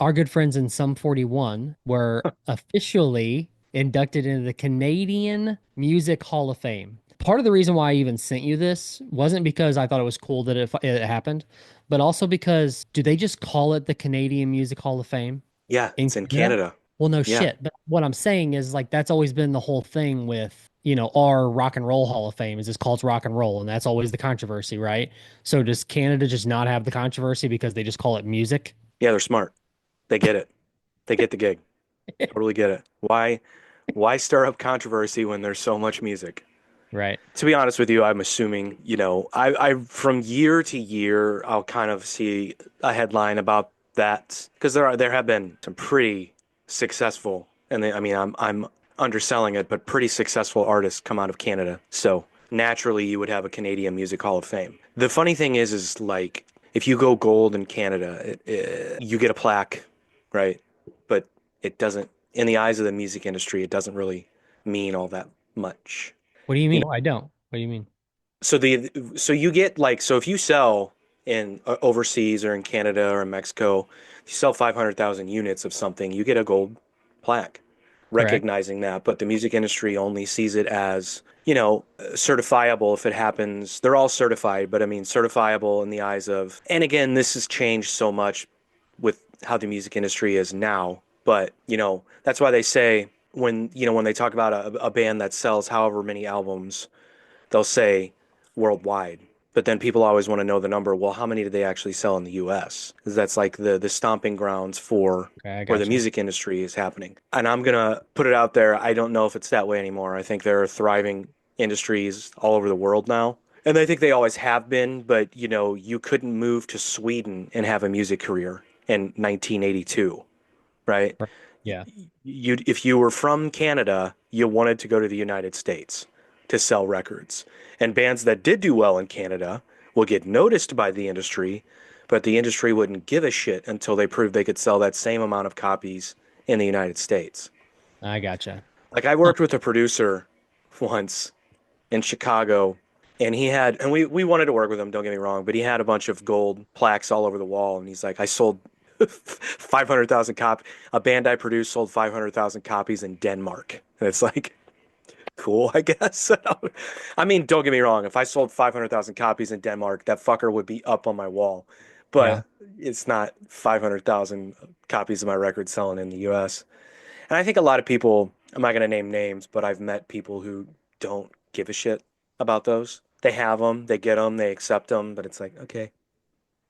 our good friends in Sum 41 were officially inducted into the Canadian Music Hall of Fame. Part of the reason why I even sent you this wasn't because I thought it was cool that it happened, but also because do they just call it the Canadian Music Hall of Fame Yeah, in it's in Canada? Canada. Well, no Yeah. shit. But what I'm saying is like that's always been the whole thing with, our Rock and Roll Hall of Fame is it's called rock and roll, and that's always the controversy, right? So does Canada just not have the controversy because they just call it music? Yeah, they're smart. They get it. They get the gig. Totally get it. Why stir up controversy when there's so much music? Right. To be honest with you, I'm assuming, I from year to year, I'll kind of see a headline about that because there have been some pretty successful, and I mean, I'm underselling it, but pretty successful artists come out of Canada. So naturally, you would have a Canadian Music Hall of Fame. The funny thing is like if you go gold in Canada, you get a plaque, right? But it doesn't, in the eyes of the music industry, it doesn't really mean all that much. What do you You mean? No, I don't. What do you mean? so you get like so if you sell in overseas or in Canada or in Mexico, you sell 500,000 units of something, you get a gold plaque Correct. recognizing that. But the music industry only sees it as, certifiable if it happens. They're all certified, but I mean certifiable in the eyes of. And again, this has changed so much with how the music industry is now. But that's why they say when they talk about a band that sells however many albums they'll say worldwide. But then people always want to know the number. Well, how many did they actually sell in the US? Because that's like the stomping grounds for Okay, I where the gotcha. music industry is happening. And I'm gonna put it out there. I don't know if it's that way anymore. I think there are thriving industries all over the world now. And I think they always have been, but you couldn't move to Sweden and have a music career in 1982, right? Right. Yeah. If you were from Canada, you wanted to go to the United States to sell records. And bands that did do well in Canada will get noticed by the industry, but the industry wouldn't give a shit until they proved they could sell that same amount of copies in the United States. I gotcha. Like I Huh. worked with a producer once in Chicago, and we wanted to work with him, don't get me wrong, but he had a bunch of gold plaques all over the wall, and he's like, I sold 500,000 copies. A band I produced sold 500,000 copies in Denmark. And it's like, cool, I guess. I mean, don't get me wrong. If I sold 500,000 copies in Denmark, that fucker would be up on my wall. Yeah. But it's not 500,000 copies of my record selling in the US. And I think a lot of people, I'm not going to name names, but I've met people who don't give a shit about those. They have them, they get them, they accept them, but it's like, okay,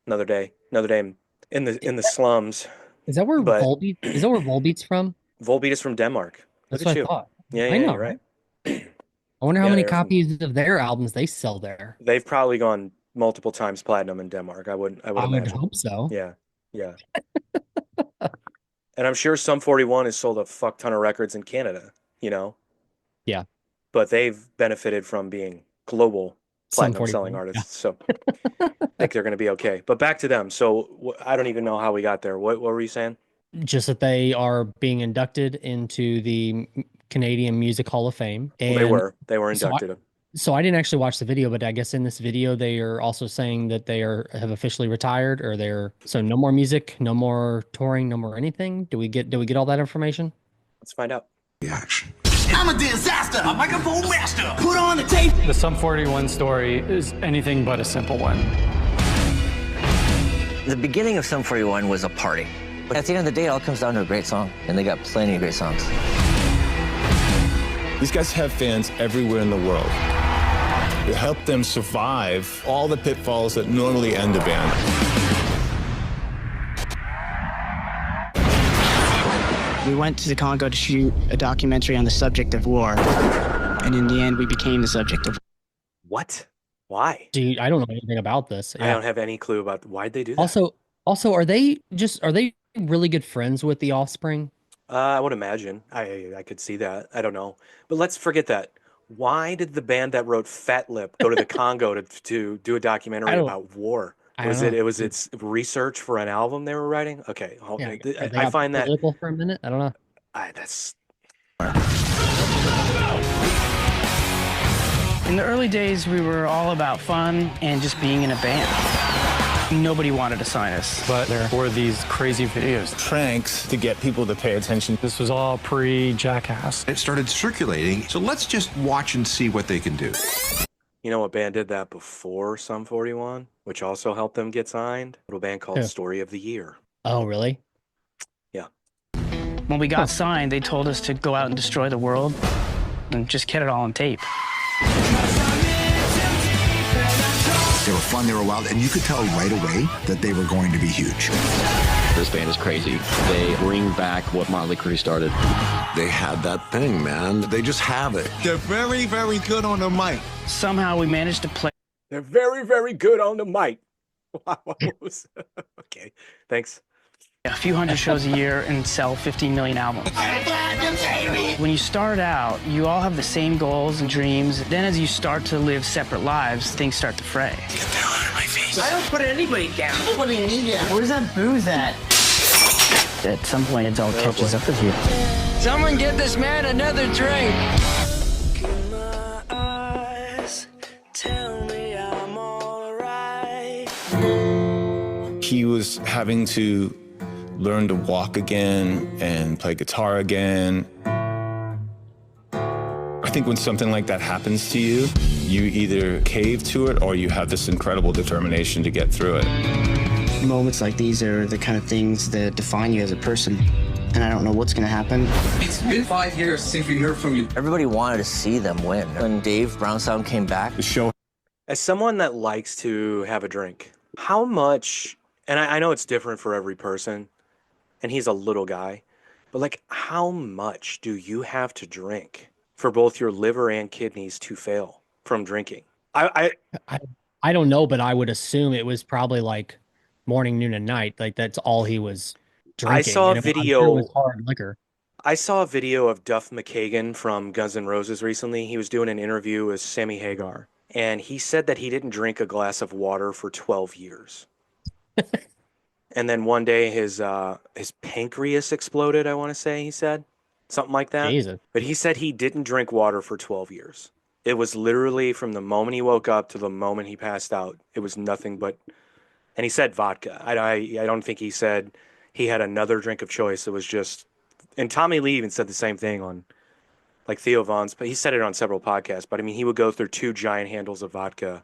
another day Is in the slums. is that where But Volbeat's from? Volbeat is from Denmark. Look That's at what I you. thought. Yeah, I yeah, know, you're right? right. I wonder how Yeah, many they're from. copies of their albums they sell there. They've probably gone multiple times platinum in Denmark. I would I would imagine. hope so. Yeah, yeah. And I'm sure Sum 41 has sold a fuck ton of records in Canada, you know, Yeah. but they've benefited from being global Some platinum selling 41. Yeah. artists. So I think they're going to be okay. But back to them. So I don't even know how we got there. What were you saying? Just that they are being inducted into the Canadian Music Hall of Fame. Well, And they were so I, inducted. so I didn't actually watch the video, but I guess in this video they are also saying that they have officially retired or they're so no more music, no more touring, no more anything. Do we get all that information? Let's find out. Reaction. I'm a disaster. A microphone master. Put on the tape. The Sum 41 story is anything but a simple one. The beginning of Sum 41 was a party. But at the end of the day, it all comes down to a great song, and they got plenty of great songs. These guys have fans everywhere in the world. It helped them survive all the pitfalls that normally end a band. We went to the Congo to shoot a documentary on the subject of war. And in the end, we became the subject of. What? Why? Dude, I don't know anything about this. I Yeah. don't have any clue about why'd they do that. Also, are they really good friends with the Offspring? I would imagine. I could see that. I don't know. But let's forget that. Why did the band that wrote Fat Lip go to the Congo to do a I documentary don't about war? I don't know. It was its research for an album they were writing? Okay. Yeah, they I got find that political for a minute. I don't know. that's In the early days, we were all about fun and just being in a band. Nobody wanted to sign us. But there were these crazy videos. Pranks to get people to pay attention. This was all pre-Jackass. It started circulating, so let's just watch and see what they can do. You know what band did that before Sum 41, which also helped them get signed? A little band called Who? Story of the Year. Oh, really? Yeah. When we got signed, they told us to go out and destroy the world and just get it all on tape. They were fun, they were wild, and you could tell right away that they were going to be huge. This band is crazy. They bring back what Motley Crue started. They had that thing, man. They just have it. They're very, very good on the mic. Somehow we managed to play They're very, very good on the mic. Wow. Okay, thanks. a few hundred shows a year and sell 15 million albums. When you start out, you all have the same goals and dreams. Then as you start to live separate lives, things start to fray. I don't put anybody down. What do you need? Where's that booze at? At some point, it all catches up with you. Someone get this man another drink. He was having to learn to walk again and play guitar again. I think when something like that happens to you, you either cave to it or you have this incredible determination to get through it. Moments like these are the kind of things that define you as a person. And I don't know what's going to happen. It's been 5 years since we heard from you. Everybody wanted to see them win. When Dave Brown Sound came back, The show As someone that likes to have a drink, how much, and I know it's different for every person, and he's a little guy, but like how much do you have to drink for both your liver and kidneys to fail from drinking? I don't know, but I would assume it was probably like morning, noon, and night. Like that's all he was drinking. I saw a and I'm sure video. it was hard liquor. I saw a video of Duff McKagan from Guns N' Roses recently. He was doing an interview with Sammy Hagar, and he said that he didn't drink a glass of water for 12 years. And then one day his pancreas exploded, I want to say he said. Something like that. Jesus. But he said he didn't drink water for 12 years. It was literally from the moment he woke up to the moment he passed out. It was nothing but, and he said vodka. I don't think he said he had another drink of choice. It was just, and Tommy Lee even said the same thing on like Theo Vaughn's, but he said it on several podcasts. But I mean, he would go through 2 giant handles of vodka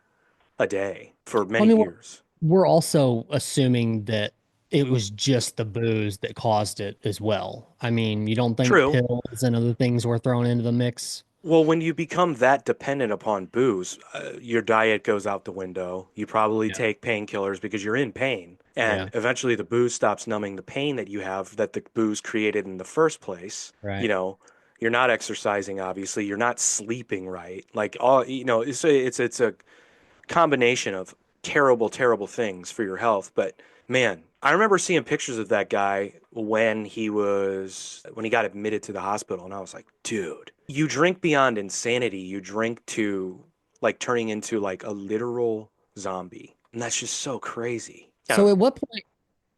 a day for many years. We're also assuming that it was just the booze that caused it as well. I mean, you don't think True. pills and other things were thrown into the mix? Well, when you become that dependent upon booze, your diet goes out the window. You probably take painkillers because you're in pain. And eventually the booze stops numbing the pain that you have that the booze created in the first place. Right. You know, you're not exercising, obviously. You're not sleeping right. Like, all, you know, it's a combination of terrible, terrible things for your health. But, man, I remember seeing pictures of that guy when he got admitted to the hospital, and I was like, dude, you drink beyond insanity. You drink to like turning into like a literal zombie, and that's just so crazy. So at what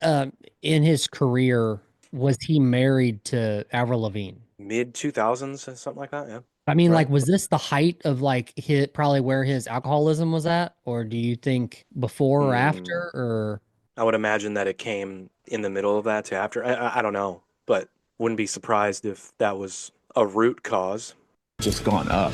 point in his career was he married to Avril Lavigne? Mid 2000s or something like that. Yeah. I mean, like, was this the height of like probably where his alcoholism was at, or do you think before or after, or? I would imagine that it came in the middle of that to after. I don't know, but wouldn't be surprised if that was a root cause. just gone up.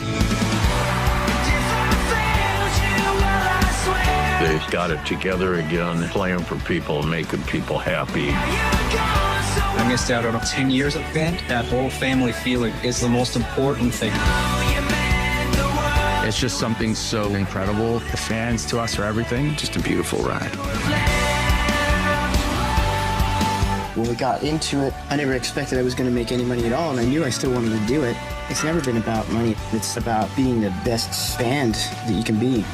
They've got it together again, playing for people, making people happy. I missed out on 10 years of band. That whole family feeling is the most important thing. It's just something so incredible. The fans to us are everything. Just a beautiful ride. When we got into it, I never expected I was going to make any money at all, and I knew I still wanted to do it. It's never been about money. It's about being the best band that you can be.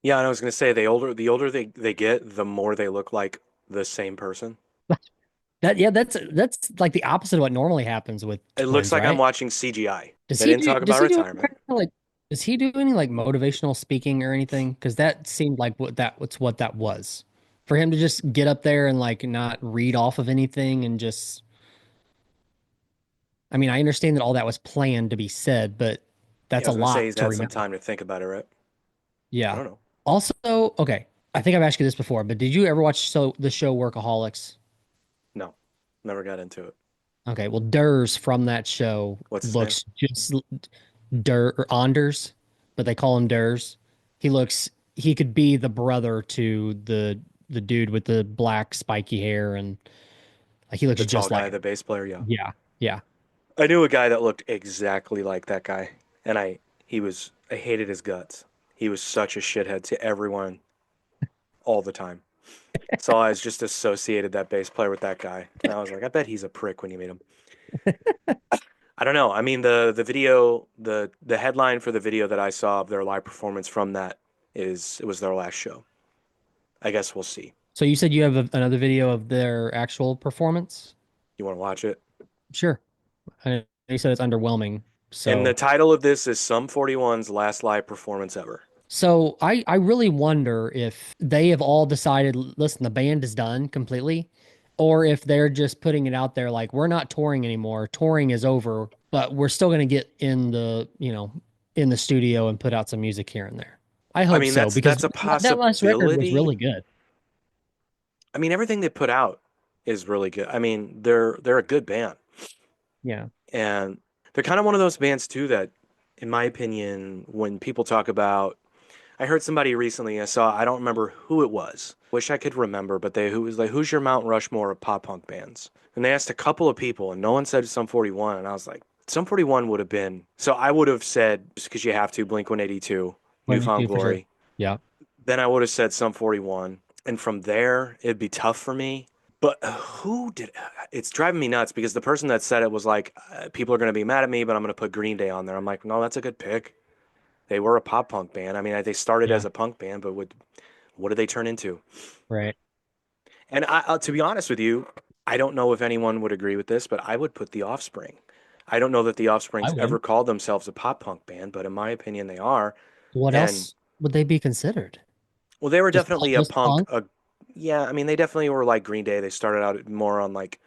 Yeah, and I was going to say the older they get, the more they look like the same person. That's like the opposite of what normally happens with It twins, looks like right? I'm watching CGI. Does They he didn't do- talk does about he do any retirement. kind of, does he do any like motivational speaking or anything? Because that seemed like what that was. For him to just get up there and like not read off of anything and just, I mean, I understand that all that was planned to be said, but that's Yeah, I a was gonna lot say he's to had some remember. time to think about it, right? I Yeah. don't know. Also, okay, I think I've asked you this before, but did you ever watch the show Workaholics? No, never got into it. Okay, well, Durs from that show What's his name? looks just or Anders, but they call him Durs. He could be the brother to the dude with the black spiky hair and like he looks The tall just like guy, him. the bass player. Yeah, Yeah. Yeah. I knew a guy that looked exactly like that guy, and I hated his guts. He was such a shithead to everyone all the time. So I was just associated that bass player with that guy, and I was like, I bet he's a prick when you meet him. I don't know. I mean, the video, the headline for the video that I saw of their live performance from that is it was their last show. I guess we'll see. So you said you have another video of their actual performance? You want to watch it? Sure. You said it's underwhelming. And the So title of this is Sum 41's last live performance ever. I really wonder if they have all decided, listen, the band is done completely, or if they're just putting it out there like we're not touring anymore. Touring is over, but we're still going to get in in the studio and put out some music here and there. I I hope mean, so because that's a that last record was possibility. really good. I mean, everything they put out is really good. I mean, they're a good band, Yeah. and they're kind of one of those bands too that, in my opinion, when people talk about, I heard somebody recently. I don't remember who it was. Wish I could remember, but who was like, "Who's your Mount Rushmore of pop punk bands?" And they asked a couple of people, and no one said Sum 41. And I was like, Sum 41 would have been. So I would have said, just because you have to, Blink 182, What did you Newfound do for sure? Glory. Yeah. Then I would have said Sum 41. And from there, it'd be tough for me. But who did it's driving me nuts because the person that said it was like, people are going to be mad at me, but I'm going to put Green Day on there. I'm like, no, that's a good pick. They were a pop punk band. I mean, they started Yeah. as a punk band, but what did they turn into? Right. And to be honest with you, I don't know if anyone would agree with this, but I would put The Offspring. I don't know that The I Offspring's would. ever called themselves a pop punk band, but in my opinion, they are. What And else would they be considered? well, they were definitely a Just punk. punk? Yeah, I mean, they definitely were like Green Day. They started out more on like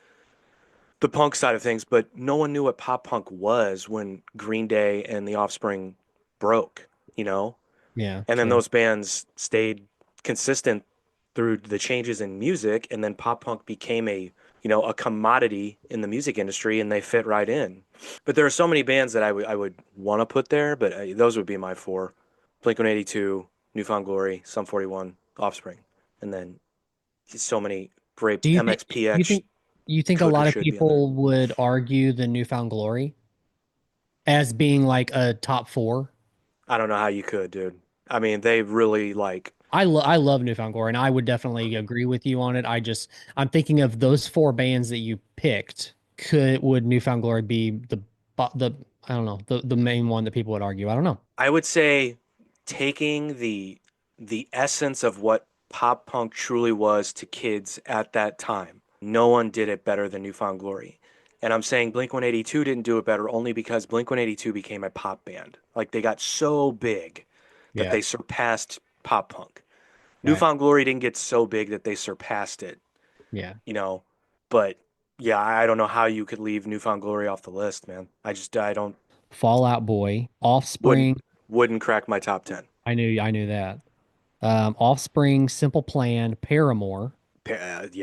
the punk side of things, but no one knew what pop punk was when Green Day and The Offspring broke, you know? Yeah, And then true. those bands stayed consistent through the changes in music, and then pop punk became a commodity in the music industry, and they fit right in. But there are so many bands that I would want to put there, but those would be my four: Blink 182, Newfound Glory, Sum 41, Offspring, and then so many great Do you MXPX think you think a could or lot of should be on there. people would argue the Newfound Glory as being like a top four? I don't know how you could, dude. I mean, they really like. I love Newfound Glory, and I would definitely agree with you on it. I'm thinking of those four bands that you picked. Would Newfound Glory be the I don't know the main one that people would argue? I don't know. I would say taking the essence of what pop punk truly was to kids at that time. No one did it better than Newfound Glory. And I'm saying Blink 182 didn't do it better only because Blink 182 became a pop band. Like they got so big that Yeah, they surpassed pop punk. right. Newfound Glory didn't get so big that they surpassed it, Yeah. you know. But yeah, I don't know how you could leave Newfound Glory off the list, man. I don't Fallout Boy, wouldn't Offspring. wouldn't crack my top 10. I knew that. Offspring, Simple Plan, Paramore. Yeah, That's a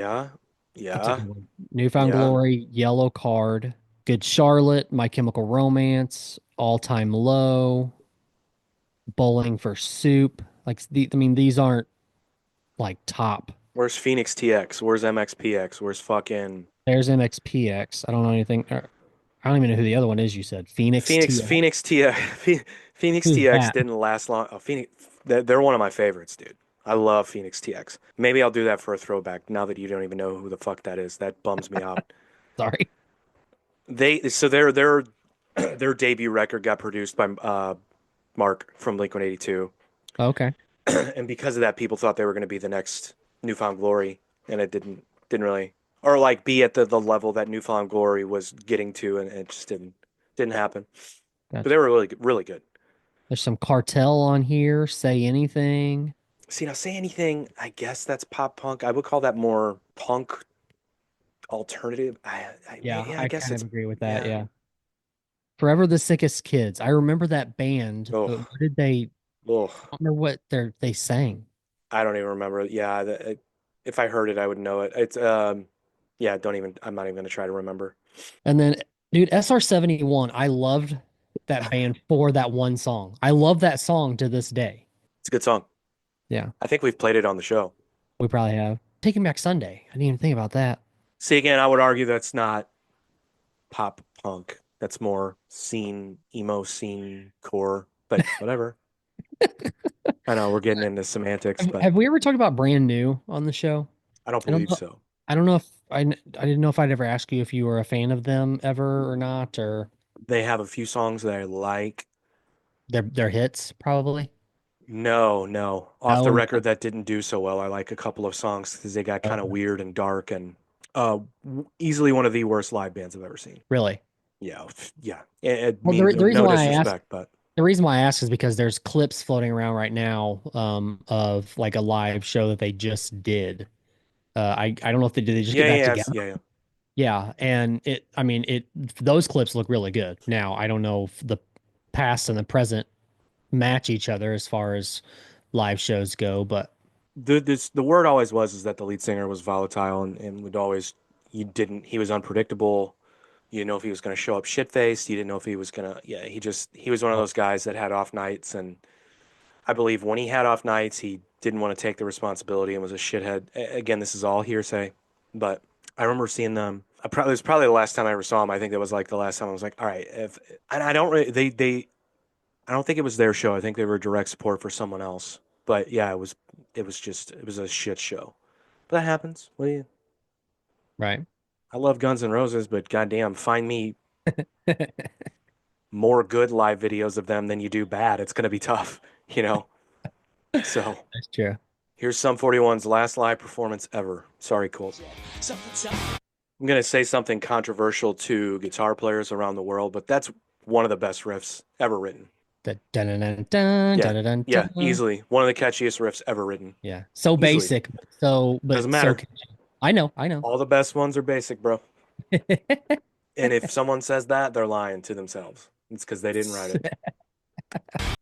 yeah, good one. Newfound yeah. Glory, Yellow Card, Good Charlotte, My Chemical Romance, All Time Low, Bowling for Soup. I mean, these aren't like top. Where's Phoenix TX? Where's MXPX? Where's fucking There's MXPX. I don't know anything. I don't even know who the other one is. You said Phoenix Phoenix TX. Phoenix TX? Phoenix Who's TX that? didn't last long. Oh, Phoenix, they're one of my favorites, dude. I love Phoenix TX. Maybe I'll do that for a throwback. Now that you don't even know who the fuck that is, that bums me out. Sorry. Their their debut record got produced by Mark from Blink 182, Okay. and because of that, people thought they were going to be the next Newfound Glory, and it didn't really, or like be at the level that Newfound Glory was getting to, and it just didn't happen. But they Gotcha. were really good. There's some Cartel on here. Say Anything. See, now say anything. I guess that's pop punk. I would call that more punk alternative. Yeah, Yeah, I I guess kind it's of agree with that. yeah. Yeah. Forever the Sickest Kids. I remember that band, but Oh, what did they? Ugh, I don't remember what they sang. I don't even remember. Yeah, if I heard it, I would know it. It's yeah. Don't even. I'm not even gonna try to remember. And then, dude, SR-71, I loved that band for that one song. I love that song to this day. It's a good song. Yeah, I think we've played it on the show. we probably have. Taking Back Sunday. I didn't even think about that. See, again, I would argue that's not pop punk. That's more scene, emo scene core, but whatever. I know we're getting into semantics, but Have we ever talked about Brand New on the show? I don't I don't believe know. so. I don't know if I didn't know if I'd ever ask you if you were a fan of them ever or not, or They have a few songs that I like. their hits probably. No, no. Off the Oh record, no, that didn't do so well. I like a couple of songs because they got kind of oh, weird and dark and easily one of the worst live bands I've ever seen. really? Yeah, yeah. It Well, mean the reason no why I asked disrespect, but the reason why I ask is because there's clips floating around right now of like a live show that they just did. I don't know if they did they just get yeah, back yeah, together. yeah, yeah. Yeah, and I mean those clips look really good. Now, I don't know if the past and the present match each other as far as live shows go, but The word always was is that the lead singer was volatile and would always he was unpredictable. You didn't know if he was going to show up shit faced. You didn't know if he was gonna. Yeah, he was one of oh, those guys that had off nights, and I believe when he had off nights, he didn't want to take the responsibility and was a shithead. Again, this is all hearsay, but I remember seeing them. It was probably the last time I ever saw them. I think that was like the last time I was like, all right, if and I don't really, I don't think it was their show. I think they were direct support for someone else. But yeah, it was a shit show. But that happens. What do you? right. I love Guns N' Roses, but goddamn, find me more good live videos of them than you do bad. It's gonna be tough, you know. So That's true. here's Sum 41's last live performance ever. Sorry, Colt. I'm gonna say something controversial to guitar players around the world, but that's one of the best riffs ever written. The dun dun dun Yeah, dun dun yeah, dun. easily one of the catchiest riffs ever written. Yeah. So Easily. basic, Doesn't but so matter. catchy. I know, I know. All the best ones are basic, bro. And if someone says that, they're lying to themselves. It's because they didn't write it.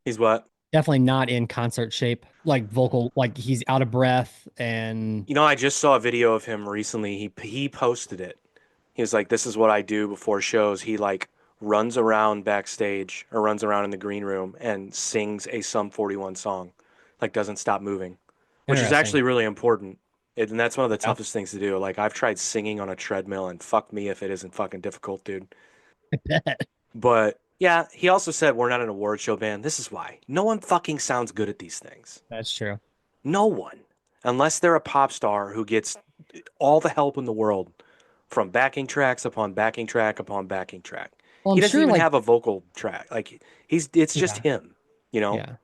He's what? Definitely not in concert shape, like vocal, like he's out of breath and You know, I just saw a video of him recently. He posted it. He was like, "This is what I do before shows." He like runs around backstage or runs around in the green room and sings a Sum 41 song, like doesn't stop moving, which is interesting. actually really important. And that's one of the Yeah. toughest things to do. Like I've tried singing on a treadmill, and fuck me if it isn't fucking difficult, dude. I bet. But yeah, he also said we're not an award show band. This is why. No one fucking sounds good at these things. That's true. No one. Unless they're a pop star who gets all the help in the world from backing tracks upon backing track upon backing track. Well, He I'm doesn't sure even like have a vocal track. Like it's just yeah, him, you know? yeah.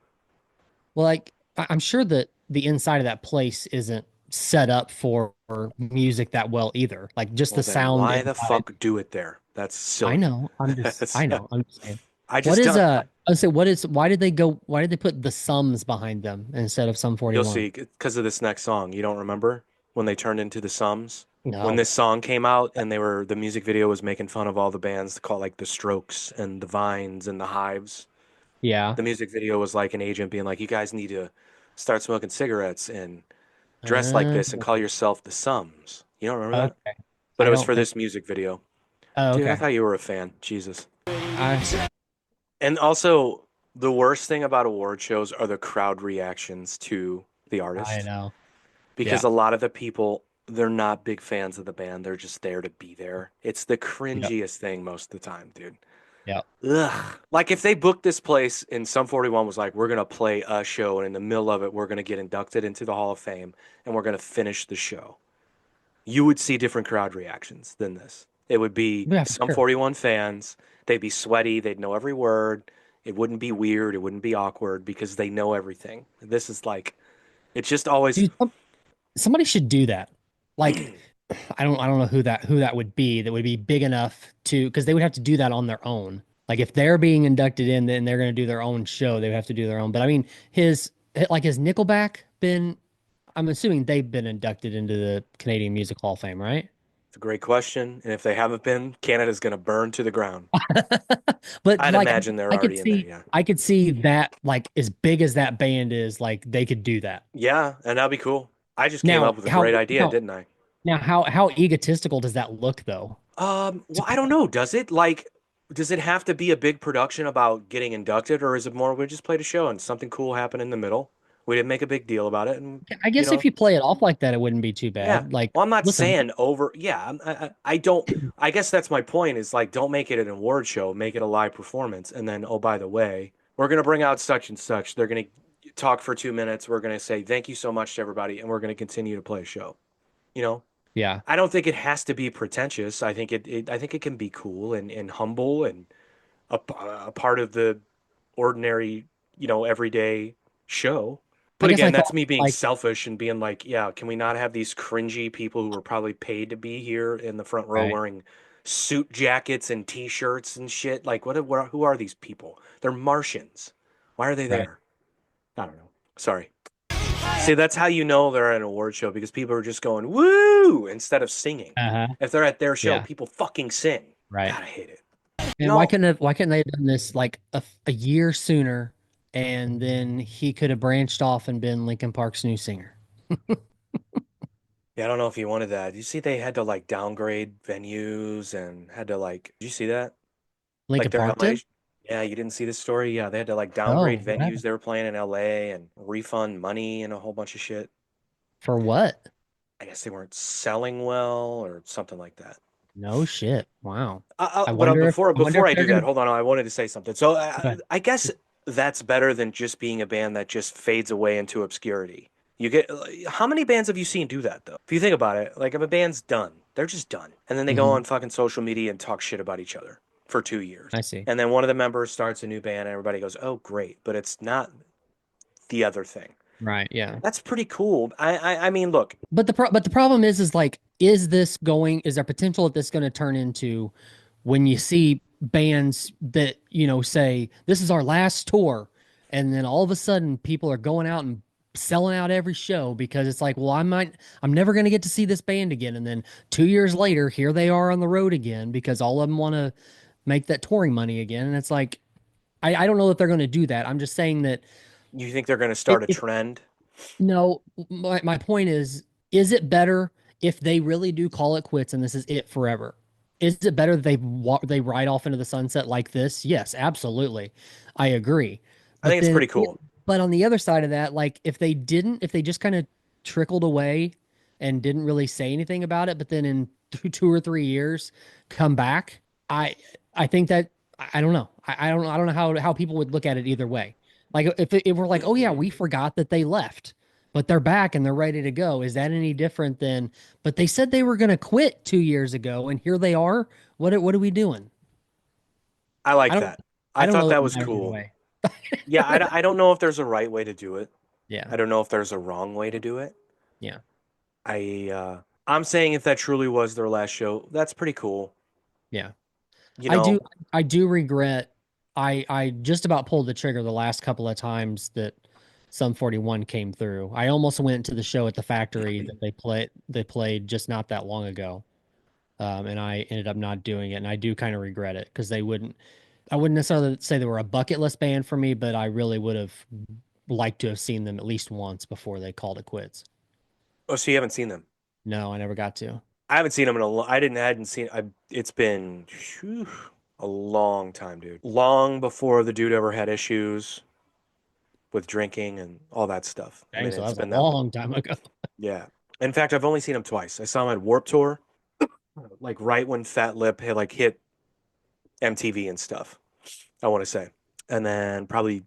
Well, like I'm sure that the inside of that place isn't set up for music that well either. Like just Well the then sound why the inside. fuck do it there? That's I silly. know. That's I know. I'm just saying. I What just is don't I say why did they put the sums behind them instead of Sum you'll 41? see because of this next song. You don't remember when they turned into the Sums? When No. this song came out and the music video was making fun of all the bands called like the Strokes and the Vines and the Hives. Yeah. The music video was like an agent being like, "You guys need to start smoking cigarettes and dress like Uh, this and call yourself the Sums." You don't remember that? okay. But I it was don't for think. this music video. Oh, Dude, I okay. thought you were a fan. Jesus. I And also, the worst thing about award shows are the crowd reactions to the I artist know. because Yeah. a lot of the people they're not big fans of the band. They're just there to be there. It's the Yep. cringiest thing most of the time, dude. Yep. Ugh. Like if they booked this place and Sum 41 was like, we're gonna play a show and in the middle of it we're gonna get inducted into the Hall of Fame and we're gonna finish the show. You would see different crowd reactions than this. It would be Yeah, for Sum sure. 41 fans. They'd be sweaty. They'd know every word. It wouldn't be weird. It wouldn't be awkward because they know everything. This is like, it's just always, Dude, somebody should do that. Like, I don't know who that would be that would be big enough to because they would have to do that on their own. Like if they're being inducted in, then they're going to do their own show. They would have to do their own. But I mean, his Nickelback been. I'm assuming they've been inducted into the Canadian Music Hall of Fame, right? a great question. And if they haven't been, Canada's going to burn to the ground. But I'd like imagine they're I could already in there. see Yeah. I could see that like as big as that band is, like they could do that. Yeah. And that'd be cool. I just came Now, up with a great idea, didn't I? how egotistical does that look though? Well, I don't know. Does it like, does it have to be a big production about getting inducted, or is it more we just played a show and something cool happened in the middle? We didn't make a big deal about it, and I you guess if know, you play it off like that, it wouldn't be too yeah. bad. Like, Well, I'm not listen, saying over. Yeah, I don't. I guess that's my point. Is like, don't make it an award show. Make it a live performance, and then, oh, by the way, we're gonna bring out such and such. They're gonna talk for 2 minutes. We're gonna say thank you so much to everybody, and we're gonna continue to play a show. You know, yeah, I don't think it has to be pretentious. I think I think it can be cool and humble and a part of the ordinary, everyday show. I But guess again, I that's thought me being like selfish and being like, yeah, can we not have these cringy people who were probably paid to be here in the front row right, wearing suit jackets and t-shirts and shit? Like, who are these people? They're Martians. Why are they right, there? I don't know. Sorry. See, that's how you know they're at an award show because people are just going woo instead of singing. uh-huh, If they're at their show, yeah, people fucking sing. right. God, I hate it. And No, why couldn't they have done this like a year sooner, and then he could have branched off and been Linkin Park's new singer? yeah, I don't know if you wanted that. You see, they had to like downgrade venues and had to like. Did you see that? Like Linkin their Park LA. did? Yeah, you didn't see this story. Yeah, they had to like downgrade Oh, what venues happened? they were playing in LA and refund money and a whole bunch of shit. For what? I guess they weren't selling well or something like that. No shit. Wow. I, I but wonder if before I they're do that, gonna. hold on. I wanted to say something. So Okay. I guess that's better than just being a band that just fades away into obscurity. You get how many bands have you seen do that though? If you think about it, like if a band's done, they're just done, and then they go Hmm. on fucking social media and talk shit about each other for 2 years, I see. and then one of the members starts a new band, and everybody goes, "Oh, great," but it's not the other thing. Right. Yeah. That's pretty cool. I mean, look, But the problem is like, is there potential that this going to turn into when you see bands that, say, this is our last tour, and then all of a sudden people are going out and selling out every show because it's like, well, I'm never going to get to see this band again. And then 2 years later, here they are on the road again because all of them want to make that touring money again. And it's like, I don't know that they're going to do that. I'm just saying that you think they're going to if, start a if trend? no, my point is it better if they really do call it quits and this is it forever? Is it better that they ride off into the sunset like this? Yes, absolutely. I agree. I But think it's then, pretty cool. but on the other side of that, like if they just kind of trickled away and didn't really say anything about it, but then in 2 or 3 years come back, I I think that I don't know. I don't know how people would look at it either way. Like if we're like, oh yeah, we forgot that they left, but they're back and they're ready to go. Is that any different than? But they said they were going to quit 2 years ago, and here they are. What are we doing? I I like don't that. I I don't know thought that that it was matters either cool. way. Yeah, I don't know if there's a right way to do it. Yeah, I don't know if there's a wrong way to do it. yeah. I'm saying if that truly was their last show, that's pretty cool. Yeah. You I do know, I do regret I just about pulled the trigger the last couple of times that Sum 41 came through. I almost went to the show at the factory that they played just not that long ago. And I ended up not doing it, and I do kind of regret it because I wouldn't necessarily say they were a bucket list band for me, but I really would have liked to have seen them at least once before they called it quits. oh, so you haven't seen them? No, I never got to. I haven't seen them in a I hadn't seen it's been a long time, dude. Long before the dude ever had issues with drinking and all that stuff. I Dang, mean, so that it's was a been that long. long time ago. Yeah. In fact, I've only seen him twice. I saw him at Warp Tour, like right when Fat Lip hit MTV and stuff, I want to say. And then probably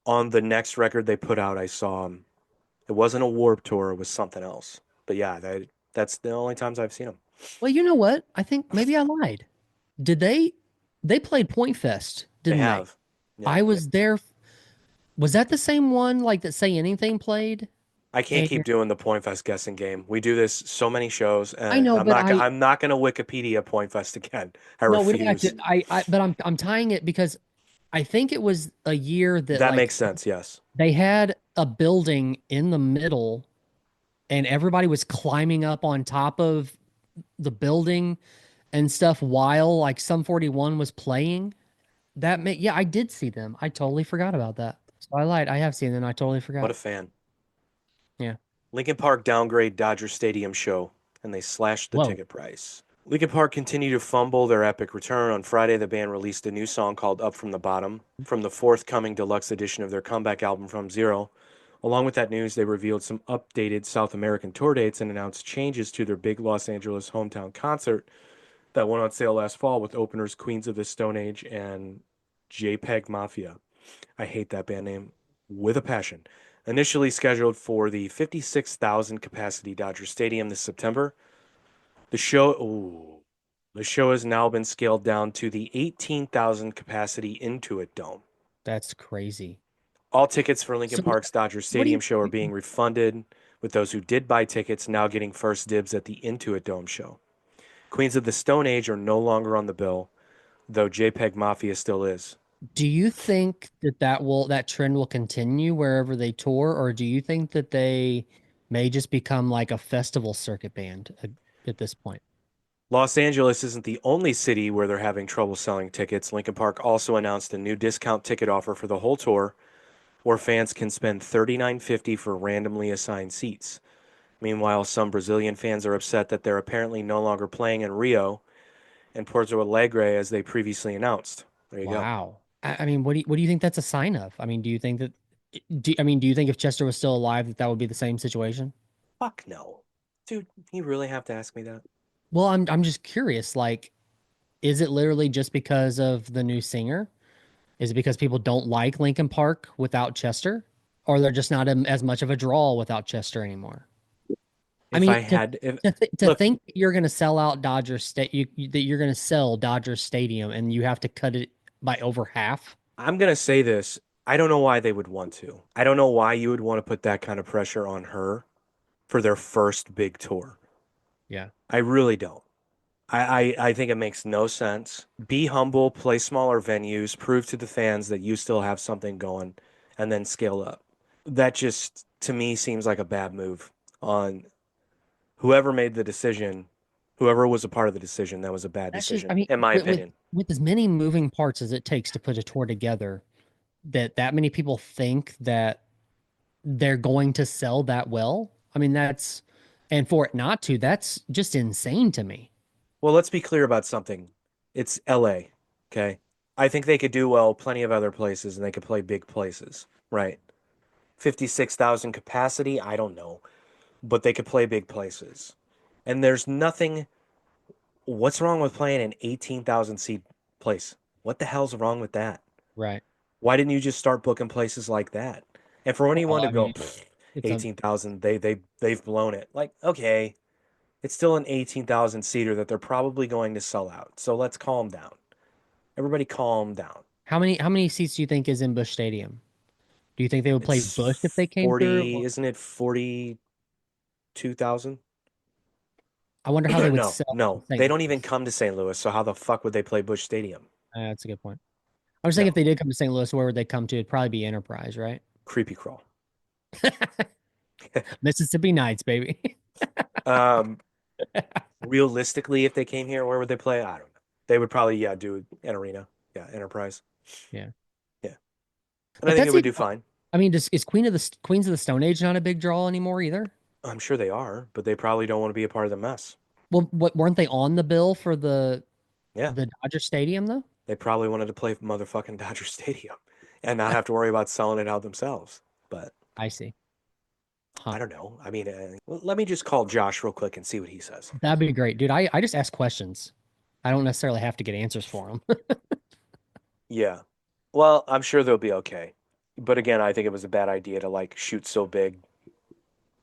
on the next record they put out, I saw him. It wasn't a Warp Tour, it was something else. But yeah, that's the only times I've seen him. Well, you know what? I think maybe I lied. Did they played Point Fest, They didn't they? have. Yeah. I was there. Was that the same one like that Say Anything played? I can't And keep doing the Point Fest guessing game. We do this so many shows, I and know, but I'm not gonna Wikipedia Point Fest again. I no, we don't have to. refuse. But I'm tying it because I think it was a year that That like makes sense. Yes. they had a building in the middle and everybody was climbing up on top of the building and stuff while like Sum 41 was playing. Yeah, I did see them. I totally forgot about that. So I lied. I have seen them. I totally What a forgot. fan. Yeah. Lincoln Park downgrade Dodger Stadium show, and they slashed the Whoa. ticket price. Lincoln Park continued to fumble their epic return. On Friday, the band released a new song called Up From the Bottom from the forthcoming deluxe edition of their comeback album From Zero. Along with that news, they revealed some updated South American tour dates and announced changes to their big Los Angeles hometown concert that went on sale last fall with openers Queens of the Stone Age and JPEG Mafia. I hate that band name with a passion. Initially scheduled for the 56,000 capacity Dodger Stadium this September, the show has now been scaled down to the 18,000 capacity Intuit Dome. That's crazy. All tickets for Lincoln So Park's Dodger what do Stadium show are being refunded, with those who did buy tickets now getting first dibs at the Intuit Dome show. Queens of the Stone Age are no longer on the bill, though JPEG Mafia still is. do you think that that trend will continue wherever they tour, or do you think that they may just become like a festival circuit band at this point? Los Angeles isn't the only city where they're having trouble selling tickets. Lincoln Park also announced a new discount ticket offer for the whole tour, where fans can spend $39.50 for randomly assigned seats. Meanwhile, some Brazilian fans are upset that they're apparently no longer playing in Rio and Porto Alegre as they previously announced. There you go. Wow. I mean, what do you think that's a sign of? I mean, do you think that do you think if Chester was still alive that that would be the same situation? Fuck no. Dude, you really have to ask me that? Well, I'm just curious, like, is it literally just because of the new singer? Is it because people don't like Linkin Park without Chester? Or they're just not as much of a draw without Chester anymore? I If mean, I had, if, to look, think that you're going to sell out that you're going to sell Dodger Stadium and you have to cut it by over half. I'm going to say this. I don't know why they would want to. I don't know why you would want to put that kind of pressure on her for their first big tour. Yeah. I really don't. I think it makes no sense. Be humble, play smaller venues, prove to the fans that you still have something going, and then scale up. That just, to me, seems like a bad move on whoever made the decision, whoever was a part of the decision. That was a bad That's just, I decision, mean, in my opinion. with as many moving parts as it takes to put a tour together, that many people think that they're going to sell that well. I mean, and for it not to, that's just insane to me. Well, let's be clear about something. It's LA, okay? I think they could do well plenty of other places and they could play big places, right? 56,000 capacity, I don't know, but they could play big places. And there's nothing. What's wrong with playing an 18,000 seat place? What the hell's wrong with that? Right. Why didn't you just start booking places like that? And for anyone Well, to I go mean, it's a 18,000, they've blown it. Like, okay, it's still an 18,000 seater that they're probably going to sell out. So let's calm down. Everybody calm down. how many seats do you think is in Bush Stadium? Do you think they would play It's Bush if they came through? 40, isn't it 42,000? I wonder how they would No, sell in no. They St. don't even Louis. come to St. Louis, so how the fuck would they play Bush Stadium? That's a good point. I was thinking if No. they did come to St. Louis, where would they come to? It'd probably be Enterprise, right? Creepy crawl. Mississippi Nights, baby. Um, realistically, if they came here, where would they play? I don't know. They would probably, yeah, do an arena. Yeah, Enterprise. Yeah. Yeah. And I But think it that's would even, do fine. I mean, is Queens of the Stone Age not a big draw anymore either? I'm sure they are, but they probably don't want to be a part of the mess. Well, what weren't they on the bill for Yeah. the Dodger Stadium though? They probably wanted to play motherfucking Dodger Stadium and not have to worry about selling it out themselves. But I see. Huh. I don't know. I mean, let me just call Josh real quick and see what he says. That'd be great, dude. I just ask questions. I don't necessarily have to get answers for them. Yeah. Well, I'm sure they'll be okay. But again, I think it was a bad idea to like shoot so big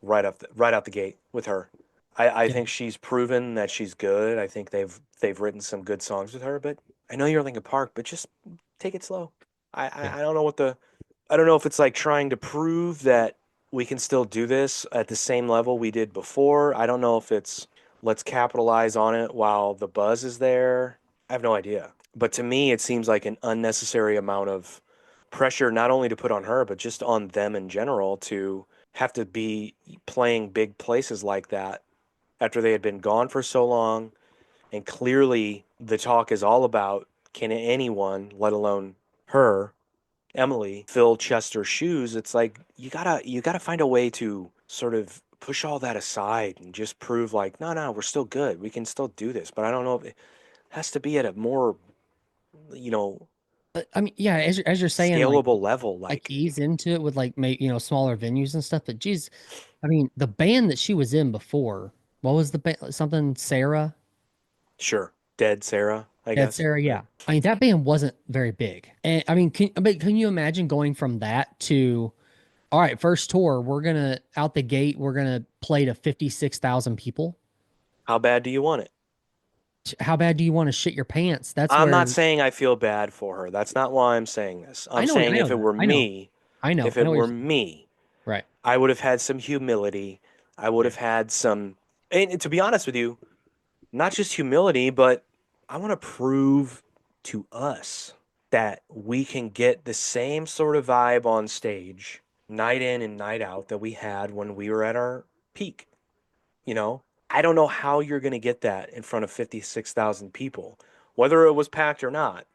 right out the gate with her. I Yeah. think she's proven that she's good. I think they've written some good songs with her, but I know you're Lincoln Park, but just take it slow. Yeah. I don't know I don't know if it's like trying to prove that we can still do this at the same level we did before. I don't know if it's let's capitalize on it while the buzz is there. I have no idea. But to me, it seems like an unnecessary amount of pressure, not only to put on her, but just on them in general to have to be playing big places like that after they had been gone for so long, and clearly the talk is all about can anyone, let alone her, Emily, fill Chester's shoes. It's like you gotta find a way to sort of push all that aside and just prove like, no, no, we're still good. We can still do this. But I don't know if it has to be at a more, you know, I mean, yeah, as you're saying, scalable level. like Like, ease into it with like smaller venues and stuff. But geez, I mean, the band that she was in before, what was the band? Something Sarah, sure, dead Sarah, I Dead guess. Sarah. Right. Yeah, I mean that band wasn't very big, and I mean, can you imagine going from that to, all right, first tour, we're gonna out the gate, we're gonna play to 56,000 people. How bad do you want it? How bad do you want to shit your pants? That's I'm not where saying I feel bad for her. That's not why I'm saying this. I I'm know, saying I know if it that, were me, if I it know what you're were saying. me, Right. I would have had some humility. I would Yeah. have had some, and to be honest with you, not just humility, but I want to prove to us that we can get the same sort of vibe on stage, night in and night out, that we had when we were at our peak. You know, I don't know how you're going to get that in front of 56,000 people, whether it was packed or not,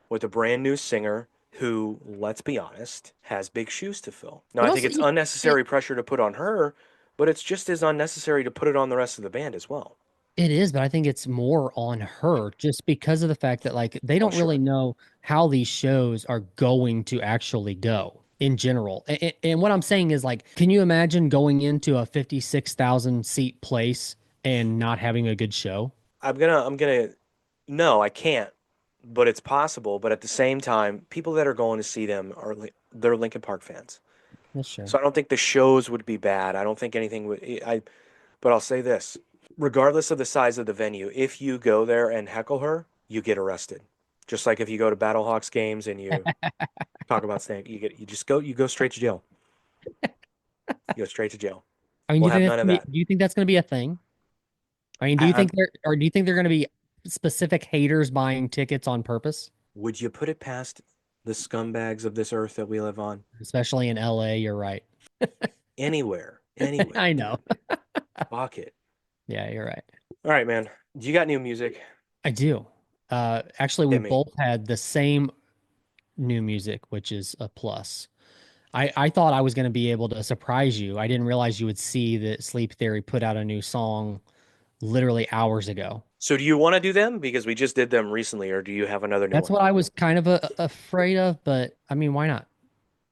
with a brand new singer who, let's be honest, has big shoes to fill. Now, But I think also, it's unnecessary pressure to put on her, but it's just as unnecessary to put it on the rest of the band as well. it is, but I think it's more on her just because of the fact that like they Oh, don't really sure. know how these shows are going to actually go in general. And what I'm saying is like, can you imagine going into a 56,000 seat place and not having a good show? no, I can't, but it's possible. But at the same time, people that are going to see them they're Linkin Park fans. That's true. So I don't think the shows would be bad. I don't think anything would, but I'll say this, regardless of the size of the venue, if you go there and heckle her, you get arrested. Just like if you go to Battlehawks games and you talk about snake, you go straight to jail. You go straight to jail. I mean, We'll have none of that. do you think that's gonna be a thing? I mean, I, I'm, do you think they're gonna be specific haters buying tickets on purpose? would you put it past the scumbags of this earth that we live on? Especially in LA, you're right. Anywhere, I anywhere, know. dude. Fuck it. Yeah, you're right. All right, man. Do you got new music? I do. Actually, we Hit me. both had the same new music, which is a plus. I thought I was going to be able to surprise you. I didn't realize you would see that Sleep Theory put out a new song literally hours ago. So do you want to do them because we just did them recently, or do you have another new That's one? what I was kind of afraid of, but I mean, why not?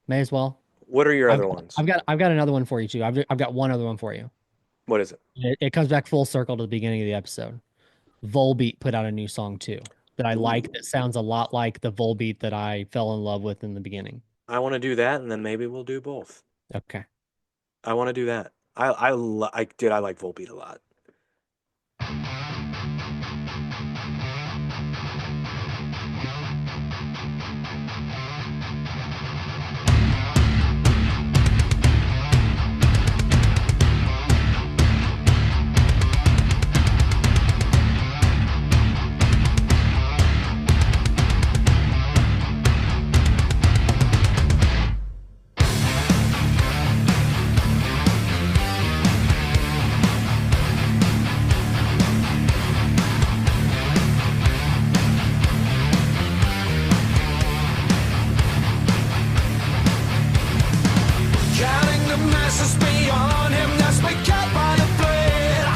May as well. What are your other ones? I've got another one for you too. I've got one other one for you. What is it? It comes back full circle to the beginning of the episode. Volbeat put out a new song too that I like Ooh. that sounds a lot like the Volbeat that I fell in love with in the beginning. I want to do that, and then maybe we'll do both. Okay. I want to do that. I like Volbeat a lot. Counting the masses beyond him, that's me cut by the blade.